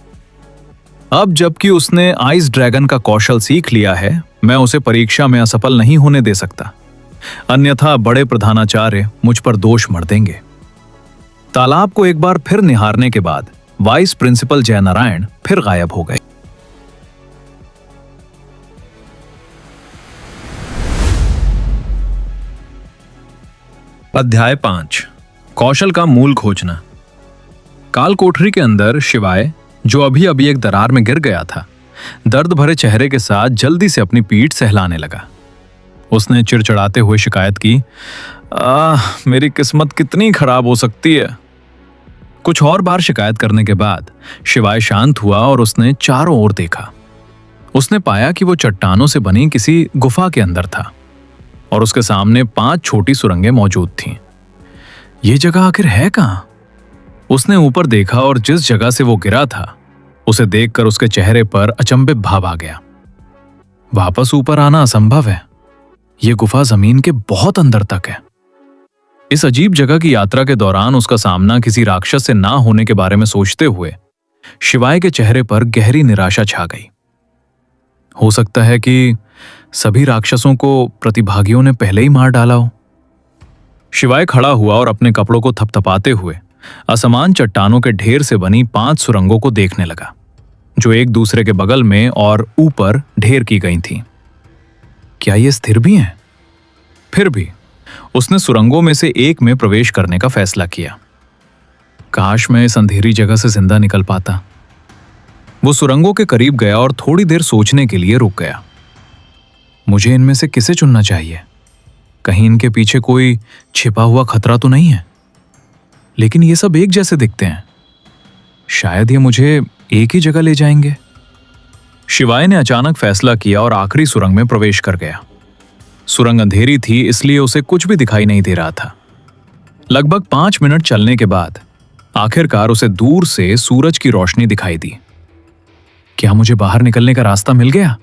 अब जबकि उसने आइस ड्रैगन का कौशल सीख लिया है, मैं उसे परीक्षा में असफल नहीं होने दे सकता, अन्यथा बड़े प्रधानाचार्य मुझ पर दोष मढ़ देंगे। तालाब को एक बार फिर निहारने के बाद वाइस प्रिंसिपल जयनारायण फिर गायब हो गए। अध्याय 5, कौशल का मूल खोजना। काल कोठरी के अंदर शिवाय, जो अभी अभी एक दरार में गिर गया था, दर्द भरे चेहरे के साथ जल्दी से अपनी पीठ सहलाने लगा। उसने चिड़चिड़ाते हुए शिकायत की, मेरी किस्मत कितनी खराब हो सकती है। कुछ और बार शिकायत करने के बाद शिवाय शांत हुआ और उसने चारों ओर देखा। उसने पाया कि वो चट्टानों से बनी किसी गुफा के अंदर था और उसके सामने 5 छोटी सुरंगें मौजूद थीं। ये जगह आखिर है कहां? उसने ऊपर देखा और जिस जगह से वो गिरा था, उसे देखकर उसके चेहरे पर अचंभित भाव आ गया। वापस ऊपर आना असंभव है, ये गुफा जमीन के बहुत अंदर तक है। इस अजीब जगह की यात्रा के दौरान उसका सामना किसी राक्षस से ना होने के बारे में सोचते हुए शिवाय के चेहरे पर गहरी निराशा छा गई। हो सकता है कि सभी राक्षसों को प्रतिभागियों ने पहले ही मार डाला हो। शिवाय खड़ा हुआ और अपने कपड़ों को थपथपाते हुए असमान चट्टानों के ढेर से बनी 5 सुरंगों को देखने लगा, जो एक दूसरे के बगल में और ऊपर ढेर की गई थीं। क्या ये स्थिर भी हैं? फिर भी उसने सुरंगों में से एक में प्रवेश करने का फैसला किया। काश मैं इस अंधेरी जगह से जिंदा निकल पाता। वो सुरंगों के करीब गया और थोड़ी देर सोचने के लिए रुक गया। मुझे इनमें से किसे चुनना चाहिए? कहीं इनके पीछे कोई छिपा हुआ खतरा तो नहीं है? लेकिन ये सब एक जैसे दिखते हैं, शायद ये मुझे एक ही जगह ले जाएंगे। शिवाय ने अचानक फैसला किया और आखिरी सुरंग में प्रवेश कर गया। सुरंग अंधेरी थी, इसलिए उसे कुछ भी दिखाई नहीं दे रहा था। लगभग 5 मिनट चलने के बाद आखिरकार उसे दूर से सूरज की रोशनी दिखाई दी। क्या मुझे बाहर निकलने का रास्ता मिल गया?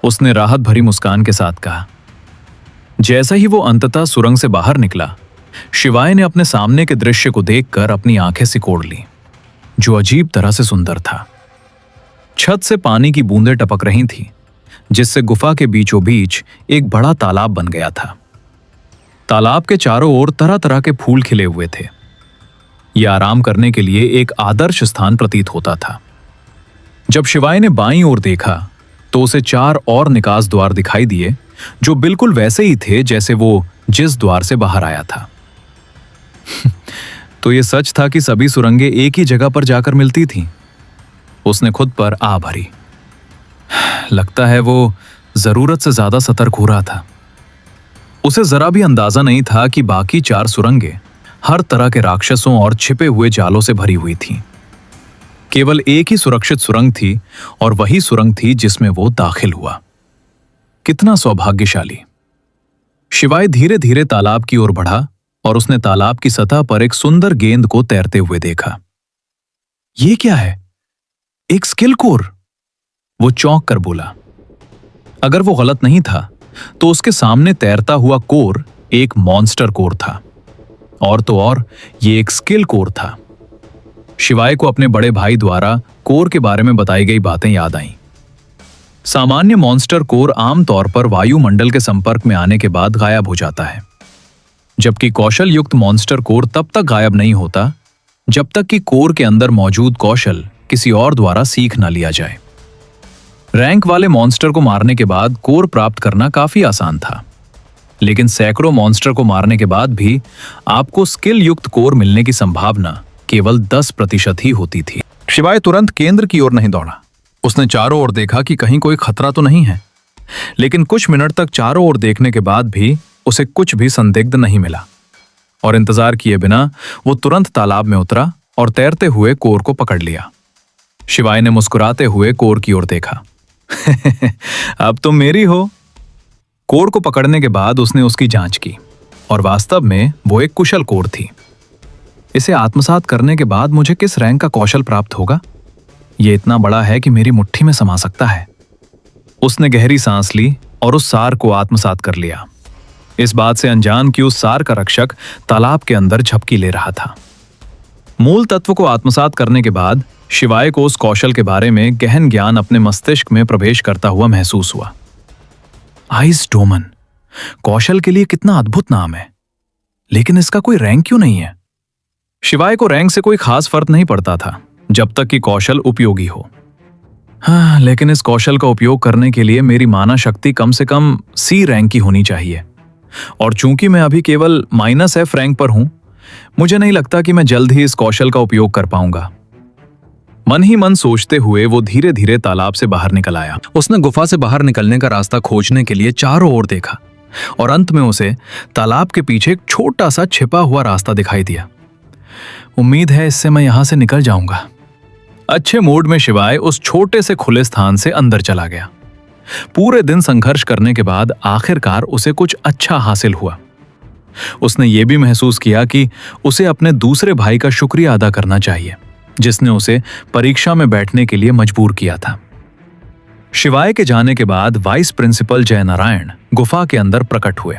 उसने राहत भरी मुस्कान के साथ कहा। जैसा ही वो अंततः सुरंग से बाहर निकला, शिवाय ने अपने सामने के दृश्य को देखकर अपनी आंखें सिकोड़ ली, जो अजीब तरह से सुंदर था। छत से पानी की बूंदें टपक रही थीं, जिससे गुफा के बीचों बीच एक बड़ा तालाब बन गया था। तालाब के चारों ओर तरह तरह के फूल खिले हुए थे। यह आराम करने के लिए एक आदर्श स्थान प्रतीत होता था। जब शिवाय ने बाईं ओर देखा तो उसे 4 और निकास द्वार दिखाई दिए, जो बिल्कुल वैसे ही थे जैसे वो जिस द्वार से बाहर आया था। तो ये सच था कि सभी सुरंगें एक ही जगह पर जाकर मिलती थीं। उसने खुद पर आ भरी। लगता है वो जरूरत से ज्यादा सतर्क हो रहा था। उसे जरा भी अंदाजा नहीं था कि बाकी 4 सुरंगें हर तरह के राक्षसों और छिपे हुए जालों से भरी हुई थीं। केवल एक ही सुरक्षित सुरंग थी और वही सुरंग थी जिसमें वो दाखिल हुआ। कितना सौभाग्यशाली। शिवाय धीरे धीरे तालाब की ओर बढ़ा और उसने तालाब की सतह पर एक सुंदर गेंद को तैरते हुए देखा। ये क्या है? एक स्किल कोर? वो चौंक कर बोला। अगर वो गलत नहीं था तो उसके सामने तैरता हुआ कोर एक मॉन्स्टर कोर था, और तो और ये एक स्किल कोर था। शिवाय को अपने बड़े भाई द्वारा कोर के बारे में बताई गई बातें याद आईं। सामान्य मॉन्स्टर कोर आमतौर पर वायुमंडल के संपर्क में आने के बाद गायब हो जाता है, जबकि कौशल युक्त मॉन्स्टर कोर तब तक गायब नहीं होता जब तक कि कोर के अंदर मौजूद कौशल किसी और द्वारा सीख न लिया जाए। रैंक वाले मॉन्स्टर को मारने के बाद कोर प्राप्त करना काफी आसान था, लेकिन सैकड़ों मॉन्स्टर को मारने के बाद भी आपको स्किल युक्त कोर मिलने की संभावना केवल 10% ही होती थी। शिवाय तुरंत केंद्र की ओर नहीं दौड़ा। उसने चारों ओर देखा कि कहीं कोई खतरा तो नहीं है, लेकिन कुछ मिनट तक चारों ओर देखने के बाद भी उसे कुछ भी संदिग्ध नहीं मिला और इंतजार किए बिना वो तुरंत तालाब में उतरा और तैरते हुए कोर को पकड़ लिया। शिवाय ने मुस्कुराते हुए कोर की ओर देखा। अब तुम मेरी हो। कोर को पकड़ने के बाद उसने उसकी जांच की और वास्तव में वो एक कुशल कोर थी। इसे आत्मसात करने के बाद मुझे किस रैंक का कौशल प्राप्त होगा? ये इतना बड़ा है कि मेरी मुट्ठी में समा सकता है। उसने गहरी सांस ली और उस सार को आत्मसात कर लिया, इस बात से अनजान कि उस सार का रक्षक तालाब के अंदर झपकी ले रहा था। मूल तत्व को आत्मसात करने के बाद शिवाय को उस कौशल के बारे में गहन ज्ञान अपने मस्तिष्क में प्रवेश करता हुआ महसूस हुआ। आइस डोमन कौशल के लिए कितना अद्भुत नाम है, लेकिन इसका कोई रैंक क्यों नहीं है? शिवाय को रैंक से कोई खास फर्क नहीं पड़ता था जब तक कि कौशल उपयोगी हो। हाँ, लेकिन इस कौशल का उपयोग करने के लिए मेरी माना शक्ति कम से कम सी रैंक की होनी चाहिए, और चूंकि मैं अभी केवल -F रैंक पर हूं, मुझे नहीं लगता कि मैं जल्द ही इस कौशल का उपयोग कर पाऊंगा। मन ही मन सोचते हुए वो धीरे धीरे तालाब से बाहर निकल आया। उसने गुफा से बाहर निकलने का रास्ता खोजने के लिए चारों ओर देखा और अंत में उसे तालाब के पीछे एक छोटा सा छिपा हुआ रास्ता दिखाई दिया। उम्मीद है इससे मैं यहां से निकल जाऊंगा। अच्छे मूड में शिवाय उस छोटे से खुले स्थान से अंदर चला गया। पूरे दिन संघर्ष करने के बाद आखिरकार उसे कुछ अच्छा हासिल हुआ। उसने ये भी महसूस किया कि उसे अपने दूसरे भाई का शुक्रिया अदा करना चाहिए, जिसने उसे परीक्षा में बैठने के लिए मजबूर किया था। शिवाय के जाने के बाद वाइस प्रिंसिपल जयनारायण गुफा के अंदर प्रकट हुए।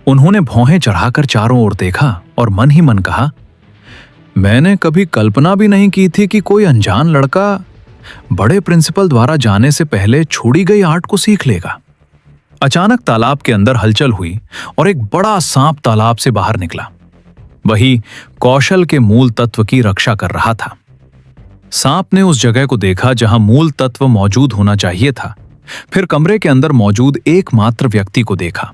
उन्होंने भौहें चढ़ाकर चारों ओर देखा और मन ही मन कहा, मैंने कभी कल्पना भी नहीं की थी कि कोई अनजान लड़का बड़े प्रिंसिपल द्वारा जाने से पहले छोड़ी गई आर्ट को सीख लेगा। अचानक तालाब के अंदर हलचल हुई और एक बड़ा सांप तालाब से बाहर निकला। वही कौशल के मूल तत्व की रक्षा कर रहा था। सांप ने उस जगह को देखा जहां मूल तत्व मौजूद होना चाहिए था, फिर कमरे के अंदर मौजूद एकमात्र व्यक्ति को देखा।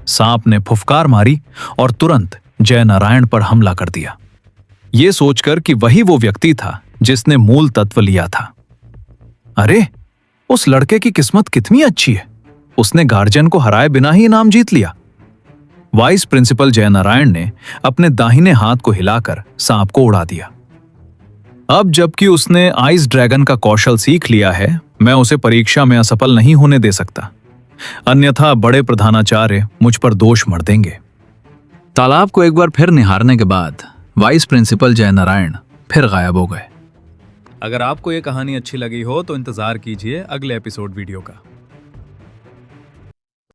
सांप ने फुफकार मारी और तुरंत जयनारायण पर हमला कर दिया, ये सोचकर कि वही वो व्यक्ति था जिसने मूल तत्व लिया था। अरे, उस लड़के की किस्मत कितनी अच्छी है, उसने गार्जियन को हराए बिना ही इनाम जीत लिया। वाइस प्रिंसिपल जयनारायण ने अपने दाहिने हाथ को हिलाकर सांप को उड़ा दिया। अब जबकि उसने आइस ड्रैगन का कौशल सीख लिया है, मैं उसे परीक्षा में असफल नहीं होने दे सकता, अन्यथा बड़े प्रधानाचार्य मुझ पर दोष मढ़ देंगे। तालाब को एक बार फिर निहारने के बाद वाइस प्रिंसिपल जयनारायण फिर गायब हो गए। अगर आपको ये कहानी अच्छी लगी हो तो इंतजार कीजिए अगले एपिसोड वीडियो का।